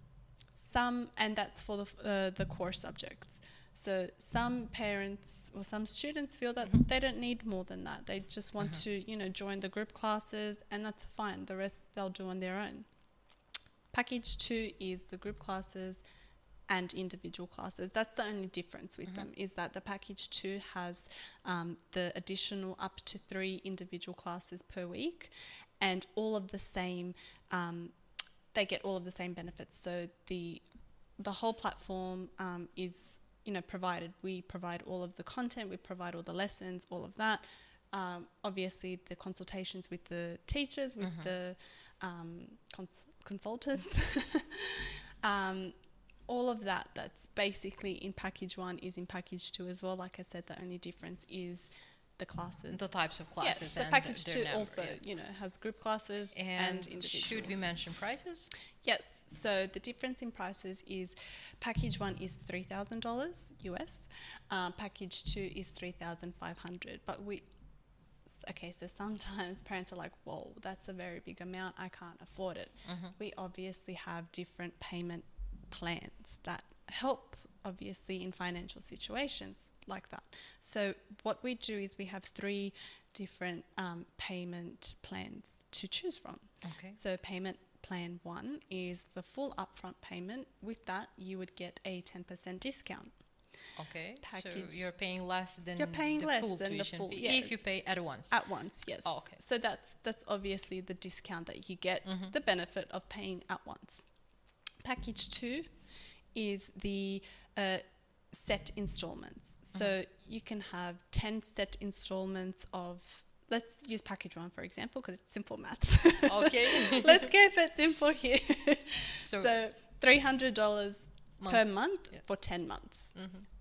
and that's for the core subjects. So some parents or some students feel that they don't need more than that. They just want to, join the group classes, and that's fine. The rest they'll do on their own. Package 2 is the group classes and individual classes. That's the only difference with them, is that the package 2 has the additional up to 3 individual classes per week, and all of the same, they get all of the same benefits. So the whole platform is provided. We provide all of the content, we provide all the lessons, all of that. Obviously, the consultations with the teachers, with the consultants, all of that's basically in package 1 is in package 2 as well. Like I said, the only difference is the classes. The types of classes. So and package their 2 number, also, has group classes and individual. Should we mention prices? Yes. So the difference in prices is package 1 is $3,000 US. Package 2 is $3,500. But so sometimes parents are like, whoa, that's a very big amount. I can't afford it. We obviously have different payment plans that help, obviously, in financial situations like that. So what we do is we have 3 different payment plans to choose from. Okay. So payment plan 1 is the full upfront payment. With that, you would get a 10% discount. Okay. Package. So you're paying less than You're paying the less full than the tuition full, fee yeah. if you pay at once. At once, yes. Oh, okay. So that's obviously the discount that you get, the benefit of paying at once. Package 2 is the set installments. So you can have 10 set installments of, let's use package 1 for example, because it's simple maths. Okay. Let's go for it simple here. So $300 per month for 10 months.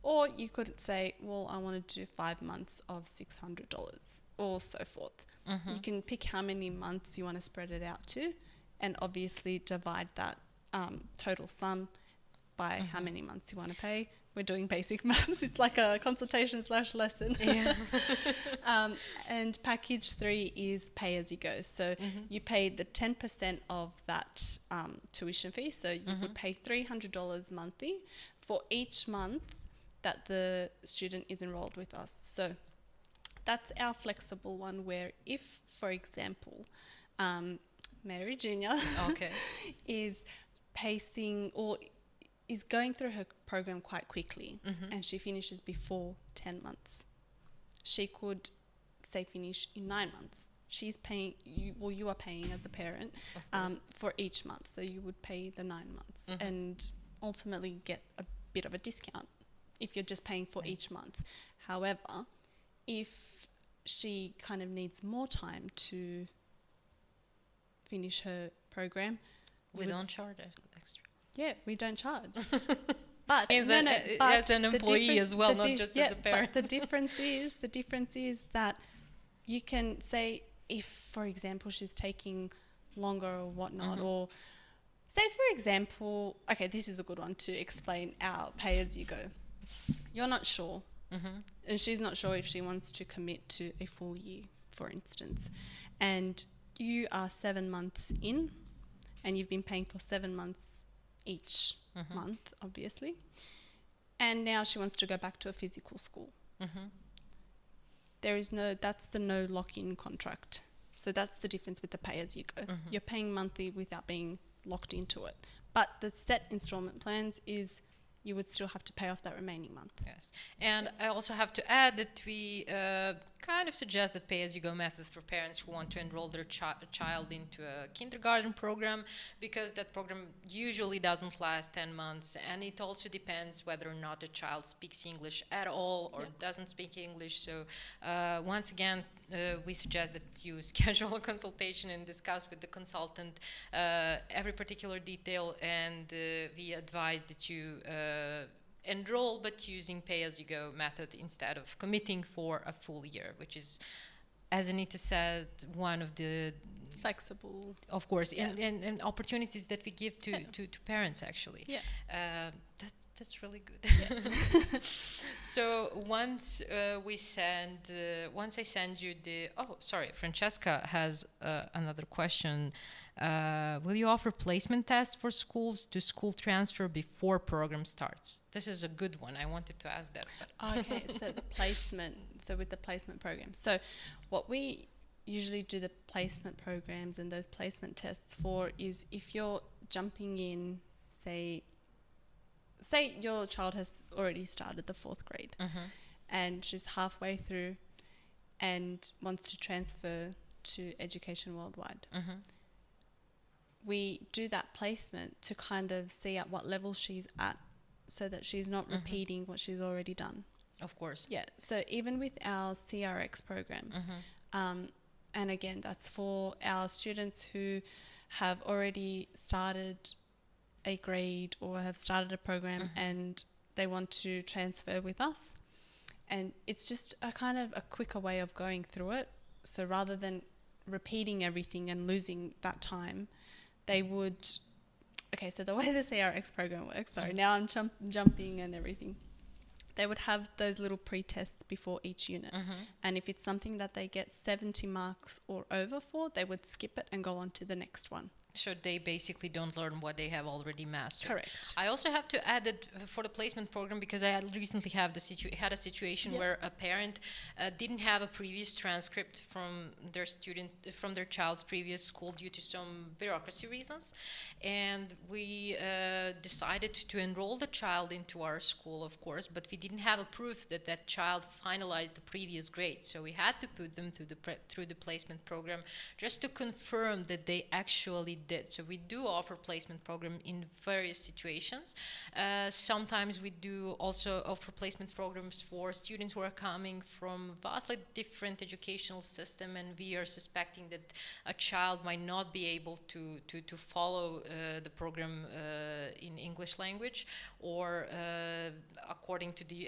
Or you could say, well, I want to do 5 months of $600 or so forth. You can pick how many months you want to spread it out to, and obviously divide that total sum by how many months you want to pay. We're doing basic maths. It's like a consultation / lesson. Yeah. And package 3 is pay as you go. So you pay the 10% of that tuition fee. So you would pay $300 monthly for each month that the student is enrolled with us. So that's our flexible one, where if, for example, Mary Junior is pacing or is going through her program quite quickly and she finishes before 10 months. She could, say, finish in 9 months. She's paying, you are paying as a parent for each month. So you would pay the 9 months and ultimately get a bit of a discount if you're just paying for each month. However, if she kind of needs more time to finish her program, we don't charge extra. Yeah, we don't charge. But as an employee as well, not just as a parent. But the difference is that you can say, if, for example, she's taking longer or whatnot, or say, for example, okay, this is a good one to explain our pay-as-you-go. You're not sure, and she's not sure if she wants to commit to a full year, for instance, and you are 7 months in, and you've been paying for 7 months each month, obviously, and now she wants to go back to a physical school. That's the no lock-in contract. So that's the difference with the pay-as-you-go. You're paying monthly without being locked into it. But the set installment plans is you would still have to pay off that remaining month. Yes, and I also have to add that we kind of suggest that pay-as-you-go method for parents who want to enroll their child into a kindergarten program, because that program usually doesn't last 10 months, and it also depends whether or not the child speaks English at all or doesn't speak English. So once again, we suggest that you schedule a consultation and discuss with the consultant every particular detail, and we advise that you enroll but using pay-as-you-go method instead of committing for a full year, which is, as Anita said, one of the flexible, of course, and opportunities that we give to parents, actually. That's really good. So once once I send you Francesca has another question. Will you offer placement tests for schools to school transfer before program starts? This is a good one. I wanted to ask that. Okay, so the placement. So with the placement program. So what we usually do the placement programs and those placement tests for is if you're jumping in, say your child has already started the 4th grade and she's halfway through and wants to transfer to Education Worldwide. We do that placement to kind of see at what level she's at so that she's not repeating what she's already done. Of course. Yeah. So even with our CRX program, and again, that's for our students who have already started a grade or have started a program and they want to transfer with us. And it's just a kind of a quicker way of going through it. So rather than repeating everything and losing that time, they would... Okay, so the way the CRX program works, sorry, now I'm jumping and everything. They would have those little pre-tests before each unit. And if it's something that they get 70 marks or over for, they would skip it and go on to the next one. So they basically don't learn what they have already mastered. Correct. I also have to add that for the placement program, because I had recently had a situation where a parent didn't have a previous transcript from their child's previous school due to some bureaucracy reasons, and we decided to enroll the child into our school, of course, but we didn't have a proof that that child finalized the previous grade, so we had to put them through the placement program just to confirm that they actually did. So we do offer placement program in various situations. Sometimes we do also offer placement programs for students who are coming from vastly different educational system, and we are suspecting that a child might not be able to follow the program in English language or according to the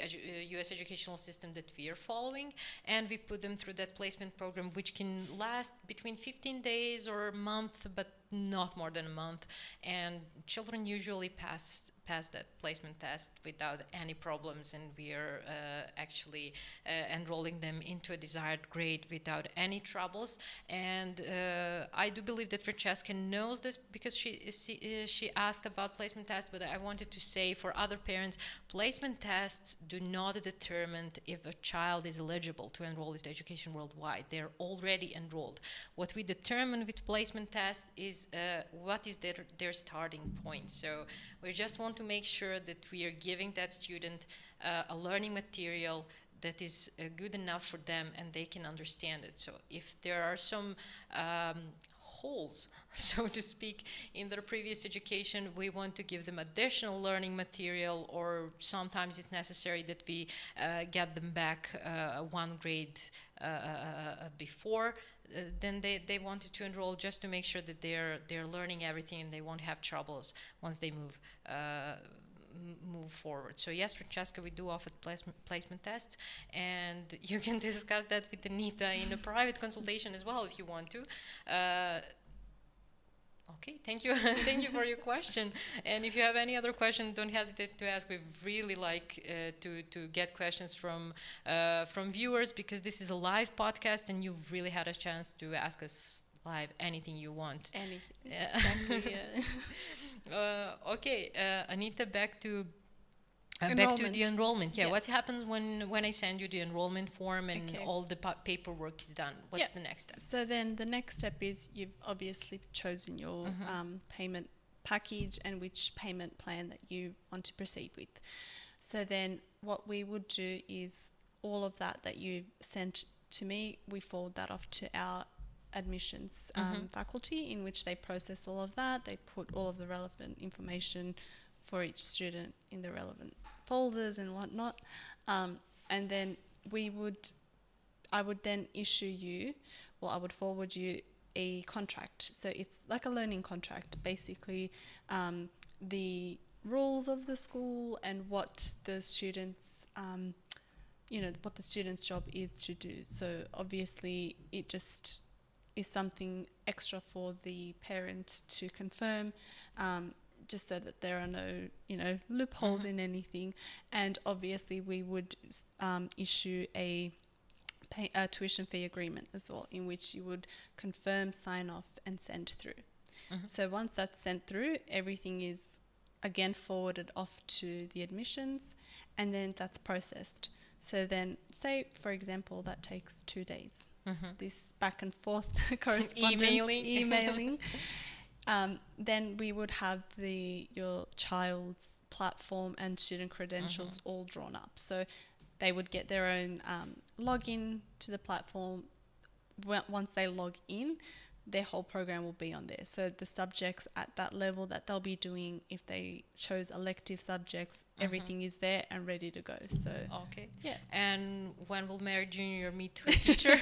US educational system that we are following, and we put them through that placement program, which can last between 15 days or a month, but not more than a month, and children usually pass that placement test without any problems, and we are actually enrolling them into a desired grade without any troubles. And I do believe that Francesca knows this because she asked about placement tests, but I wanted to say for other parents, placement tests do not determine if a child is eligible to enroll at Education Worldwide. They're already enrolled. What we determine with placement tests is what is their starting point. So we just want to make sure that we are giving that student a learning material that is good enough for them and they can understand it. So if there are some holes, so to speak, in their previous education, we want to give them additional learning material, or sometimes it's necessary that we get them back one grade before. Then they wanted to enroll just to make sure that they're learning everything and they won't have troubles once they move forward. So yes, Francesca, we do offer placement tests, and you can discuss that with Anita in a private consultation as well if you want to. Okay, thank you. Thank you for your question. And if you have any other question, don't hesitate to ask. We really like to get questions from viewers, because this is a live podcast and you've really had a chance to ask us live anything you want. Anything. Yeah. Exactly, yeah. Okay, Anita, back to the Enrollment. enrollment. Yeah, what Yes. happens when I send you the enrollment form and Okay. all the paperwork is done? What's Yeah. the next step? So then the next step is you've obviously chosen your payment package and which payment plan that you want to proceed with. So then what we would do is all of that you sent to me, we forward that off to our admissions faculty, in which they process all of that. They put all of the relevant information for each student in the relevant folders and whatnot. And then I would then issue you, I would forward you a contract. So it's like a learning contract, basically the rules of the school and what the students, what the student's job is to do. So obviously it just is something extra for the parent to confirm, just so that there are no, loopholes in anything. And obviously we would issue a tuition fee agreement as well, in which you would confirm, sign off and send through. So once that's sent through, everything is again forwarded off to the admissions, and then that's processed. So then, say for example that takes 2 days, this back and forth correspondence, emailing, then we would have your child's platform and student credentials all drawn up. So they would get their own login to the platform. Once they log in, their whole program will be on there. So the subjects at that level that they'll be doing, if they chose elective subjects, everything is there and ready to go. So okay. Yeah. And when will Mary Junior meet her teacher?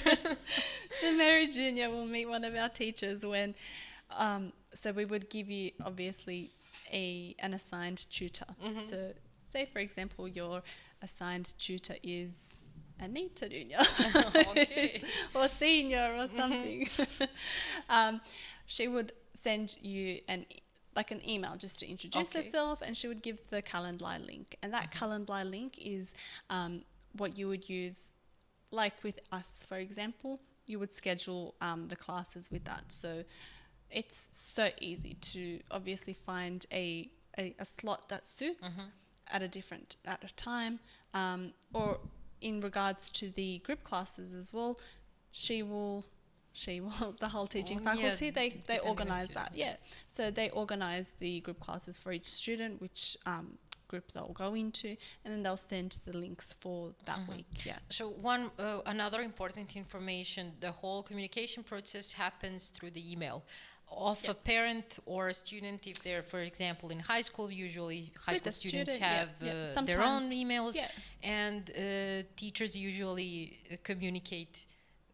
So Mary Junior will meet one of our teachers when, so we would give you obviously an assigned tutor. So say for example your assigned tutor is Anita Junior Okay. or senior or something. She would send you an email just to introduce herself, and she would give the Calendly link, and that Calendly link is what you would use, like with us for example. You would schedule the classes with that. So it's so easy to obviously find a slot that suits at a time, or in regards to the group classes as well, she will the whole teaching faculty, they organize that. So they organize the group classes for each student, which group they'll go into, and then they'll send the links for that week. So another important information, the whole communication process happens through the email of a parent or a student. If they're, for example, in high school, usually high school students have their own emails, and teachers usually communicate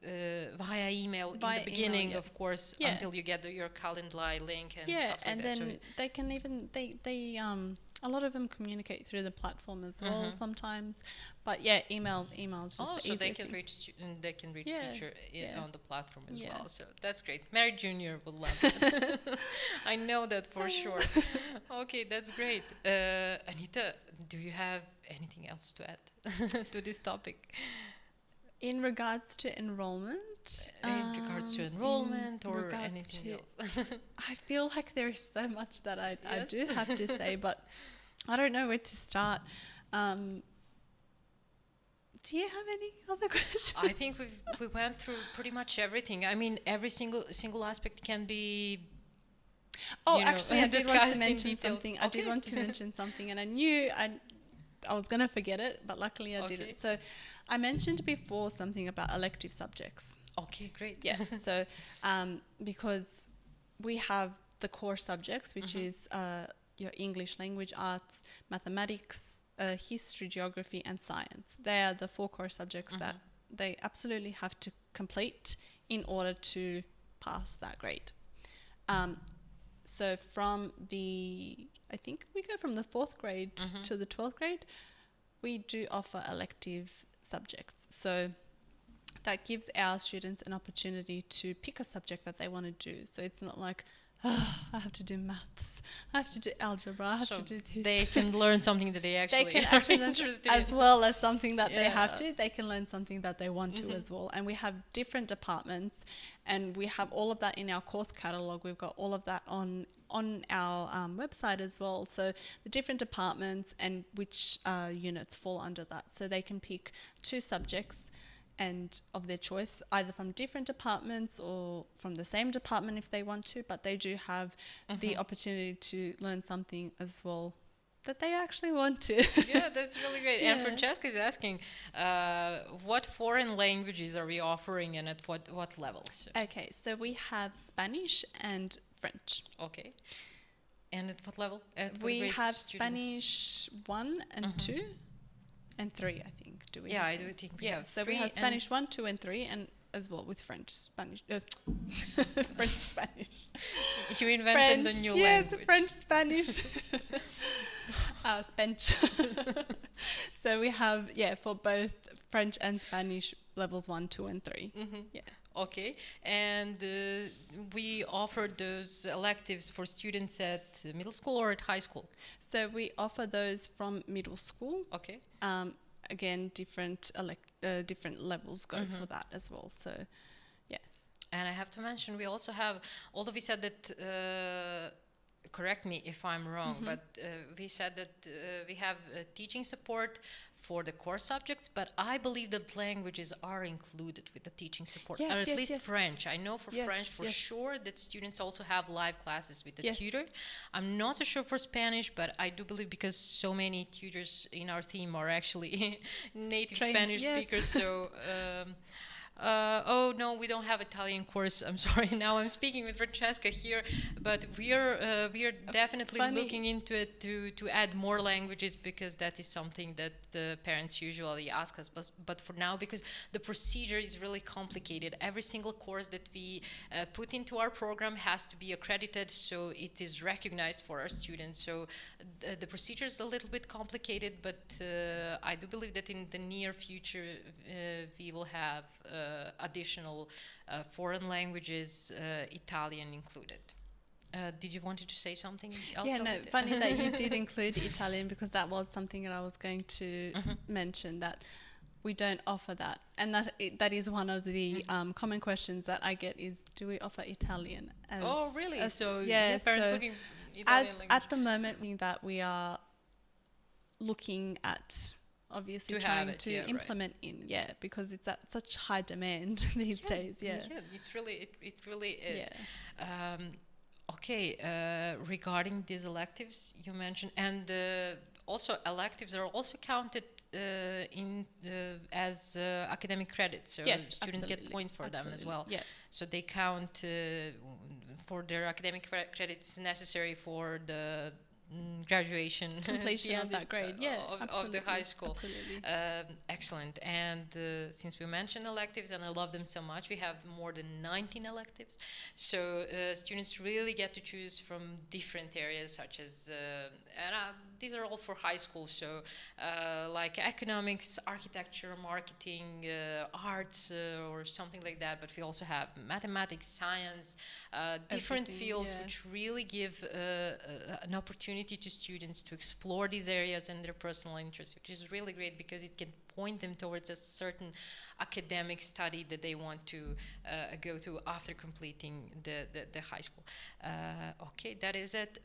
via email in the beginning, of course, until you get your Calendly link and stuff like and that. then they can even they a lot of them communicate through the platform as well sometimes, but email is just the so easiest they can thing. they can reach teacher on the platform as well. So that's great. Mary Junior will love it. I know that for sure. Okay, that's great. Anita, do you have anything else to add to this topic? In regards to enrollment? In regards to enrollment or anything else? I feel like there is so much that I do have to say, but I don't know where to start. Do you have any other questions? I think we went through pretty much everything. I mean, every single aspect can be. Actually, I did want to mention something. I did want to mention something, and I knew I was going to forget it, but luckily I didn't. So I mentioned before something about elective subjects. Okay, great. Yeah, so because we have the core subjects, which is your English language arts, mathematics, history, geography, and science. They are the 4 core subjects that they absolutely have to complete in order to pass that grade. So from I think we go from the 4th grade to the 12th grade, we do offer elective subjects. So that gives our students an opportunity to pick a subject that they want to do. So it's not like I have to do maths, I have to do algebra, I have So to do this. they can learn something that they They actually can are actually learn interested as in. well as something that they have Yeah. to. They can learn something that they want to as well. And we have different departments, and we have all of that in our course catalog. We've got all of that on our website as well. So the different departments and which units fall under that. So they can pick 2 subjects and of their choice, either from different departments or from the same department if they want to, but they do have the opportunity to learn something as well that they actually want to. Yeah, that's really great. And Yeah. Francesca is asking, what foreign languages are we offering and at what levels? Okay, so we have Spanish and French. Okay. And at what level? At what We grades have students? Spanish 1 and 2 and 3, I think. Do we? Yeah, have I three? do think we Yeah, have so three we have and- Spanish 1, 2, and 3, and as well with French, Spanish, French, Spanish. You invented the new yes, language. French, Spanish. Spanish. So we have, for both French and Spanish levels 1, 2, and 3. Yeah. Okay, and we offer those electives for students at middle school or at high school? So we offer those from middle school. Okay. Again, different levels go for that as well. So, yeah. And I have to mention, we also have, although we said that, correct me if I'm wrong, but we said that we have teaching support for the core subjects, but I believe that languages are included with the teaching support, Yes, or at yes, least yes. French. I know for Yes, French for yes. sure that students also have live classes with the Yes. tutor. I'm not so sure for Spanish, but I do believe because so many tutors in our team are actually native Trained, Spanish yes. speakers, so oh no, we don't have Italian course. I'm sorry. Now I'm speaking with Francesca here, but we are definitely Funny. looking into it to add more languages, because that is something that the parents usually ask us. But for now, because the procedure is really complicated, every single course that we put into our program has to be accredited, so it is recognized for our students. So the procedure is a little bit complicated, but I do believe that in the near future we will have additional foreign languages, Italian included. Did you wanted to say something else? Yeah, no, about it? funny that you did include Italian, because that was something that I was going to mention, that we don't offer that. And that is one of the common questions that I get is, do we offer Italian? Oh, really? So yeah, your parents so looking Italian as language. at the moment that we are looking at obviously To have trying it, to yeah, right. implement because it's at such high demand these days. Yeah. It's really it really is. Yeah. Okay, regarding these electives you mentioned, and also electives are also counted as academic credits, so Yes, students get absolutely. points for them as Absolutely. well. Yeah. So they count for their academic credits necessary for the graduation Completion the of end that grade. Yeah. of absolutely. the high school. Absolutely. Excellent. And since we mentioned electives, and I love them so much, we have more than 19 electives. So students really get to choose from different areas, such as, and these are all for high school. So like economics, architecture, marketing, arts, or something like that. But we also have mathematics, science, different Everything, fields, yeah. which really give an opportunity to students to explore these areas and their personal interests, which is really great because it can point them towards a certain academic study that they want to go to after completing the high school. Okay, that is it.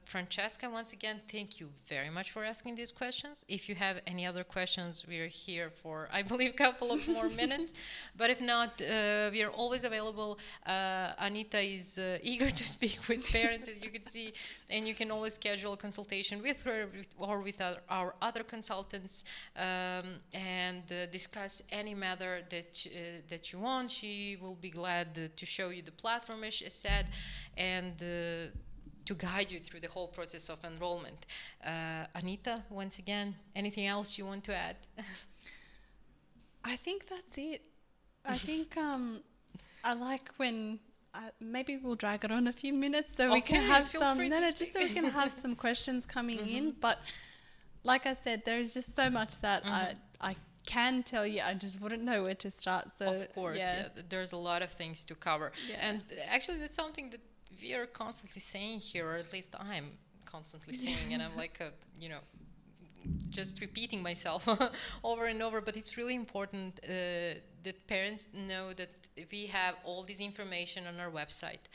Francesca, once again, thank you very much for asking these questions. If you have any other questions, we are here for, I believe, a couple of more minutes. But if not, we are always available. Anita is eager to speak with parents, as you can see, and you can always schedule a consultation with her or with our other consultants and discuss any matter that you want. She will be glad to show you the platform, as she said, and to guide you through the whole process of enrollment. Anita, once again, anything else you want to add? I think that's it. I think I like when maybe we'll drag it on a few minutes so we can Okay, have feel some free to just so we can have some questions coming in. But like I said, there is just so much that I can tell you. I just wouldn't know where to start. So Of course, yeah. There's a lot of things to cover. Yeah. And actually, that's something that we are constantly saying here, or at least I'm constantly saying, and I'm like, just repeating myself over and over, but it's really important that parents know that we have all this information on our website.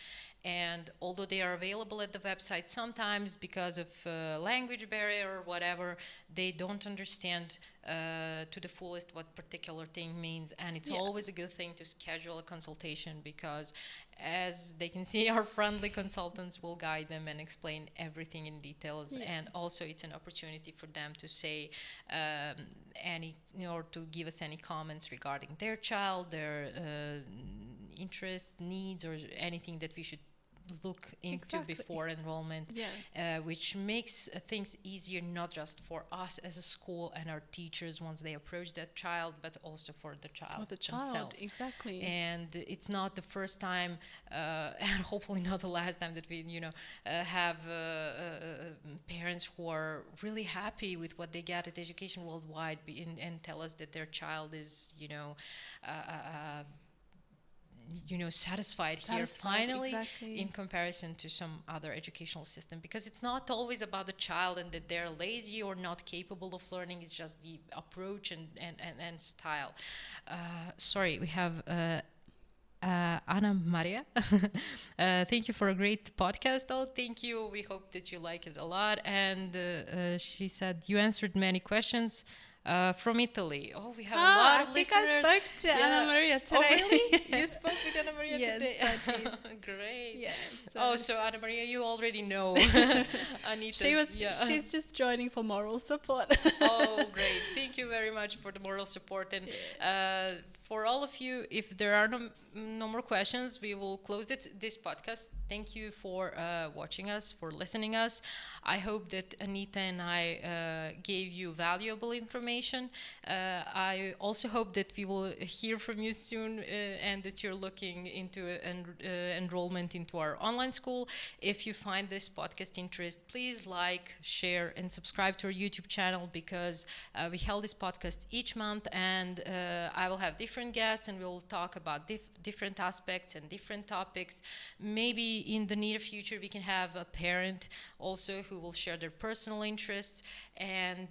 And although they are available at the website, sometimes because of language barrier or whatever, they don't understand to the fullest what particular thing means. And it's always a good thing to schedule a consultation, because as they can see, our friendly consultants will guide them and explain everything in details. And also it's an opportunity for them to say or to give us any comments regarding their child, their interests, needs, or anything that we should look into before enrollment, which makes things easier, not just for us as a school and our teachers once they approach that child, but also for the child themselves. Exactly. And it's not the first time, and hopefully not the last time, that we have parents who are really happy with what they get at Education Worldwide and tell us that their child is satisfied here finally, in comparison to some other educational system, because it's not always about the child and that they're lazy or not capable of learning. It's just the approach and style. Sorry, we have Ana Maria. Thank you for a great podcast. Oh, thank you. We hope that you like it a lot. And she said, you answered many questions. From Italy. Oh, we have a lot of listeners. I think I spoke to Ana Maria today. Oh, really? You spoke with Ana Maria today? Yes, I did. Great. Yeah, so Ana Maria, you already know Anita. She's just joining for moral support. Oh, great. Thank you very much for the moral support. And for all of you, if there are no more questions, we will close this podcast. Thank you for watching us, for listening us. I hope that Anita and I gave you valuable information. I also hope that we will hear from you soon and that you're looking into enrollment into our online school. If you find this podcast interesting, please like, share, and subscribe to our YouTube channel, because we held this podcast each month, and I will have different guests, and we'll talk about different aspects and different topics. Maybe in the near future we can have a parent also who will share their personal interests. And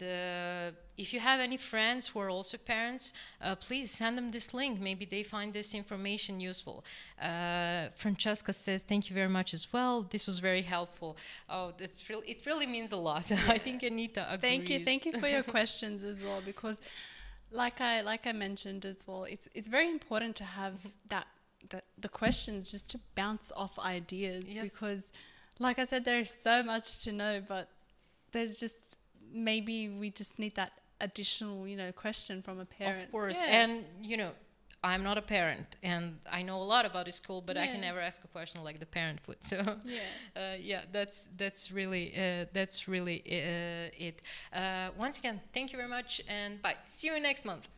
if you have any friends who are also parents, please send them this link. Maybe they find this information useful. Francesca says thank you very much as well. This was very helpful. Oh, it really means a lot. I think Anita agrees. Thank you for your questions as well, because like I mentioned as well, it's very important to have the questions just to bounce off ideas, because like I said, there is so much to know, but there's just, maybe we just need that additional question from a parent. Of course. And I'm not a parent, and I know a lot about the school, but I can never ask a question like the parent would. So that's really it. Once again, thank you very much, and bye. See you next month.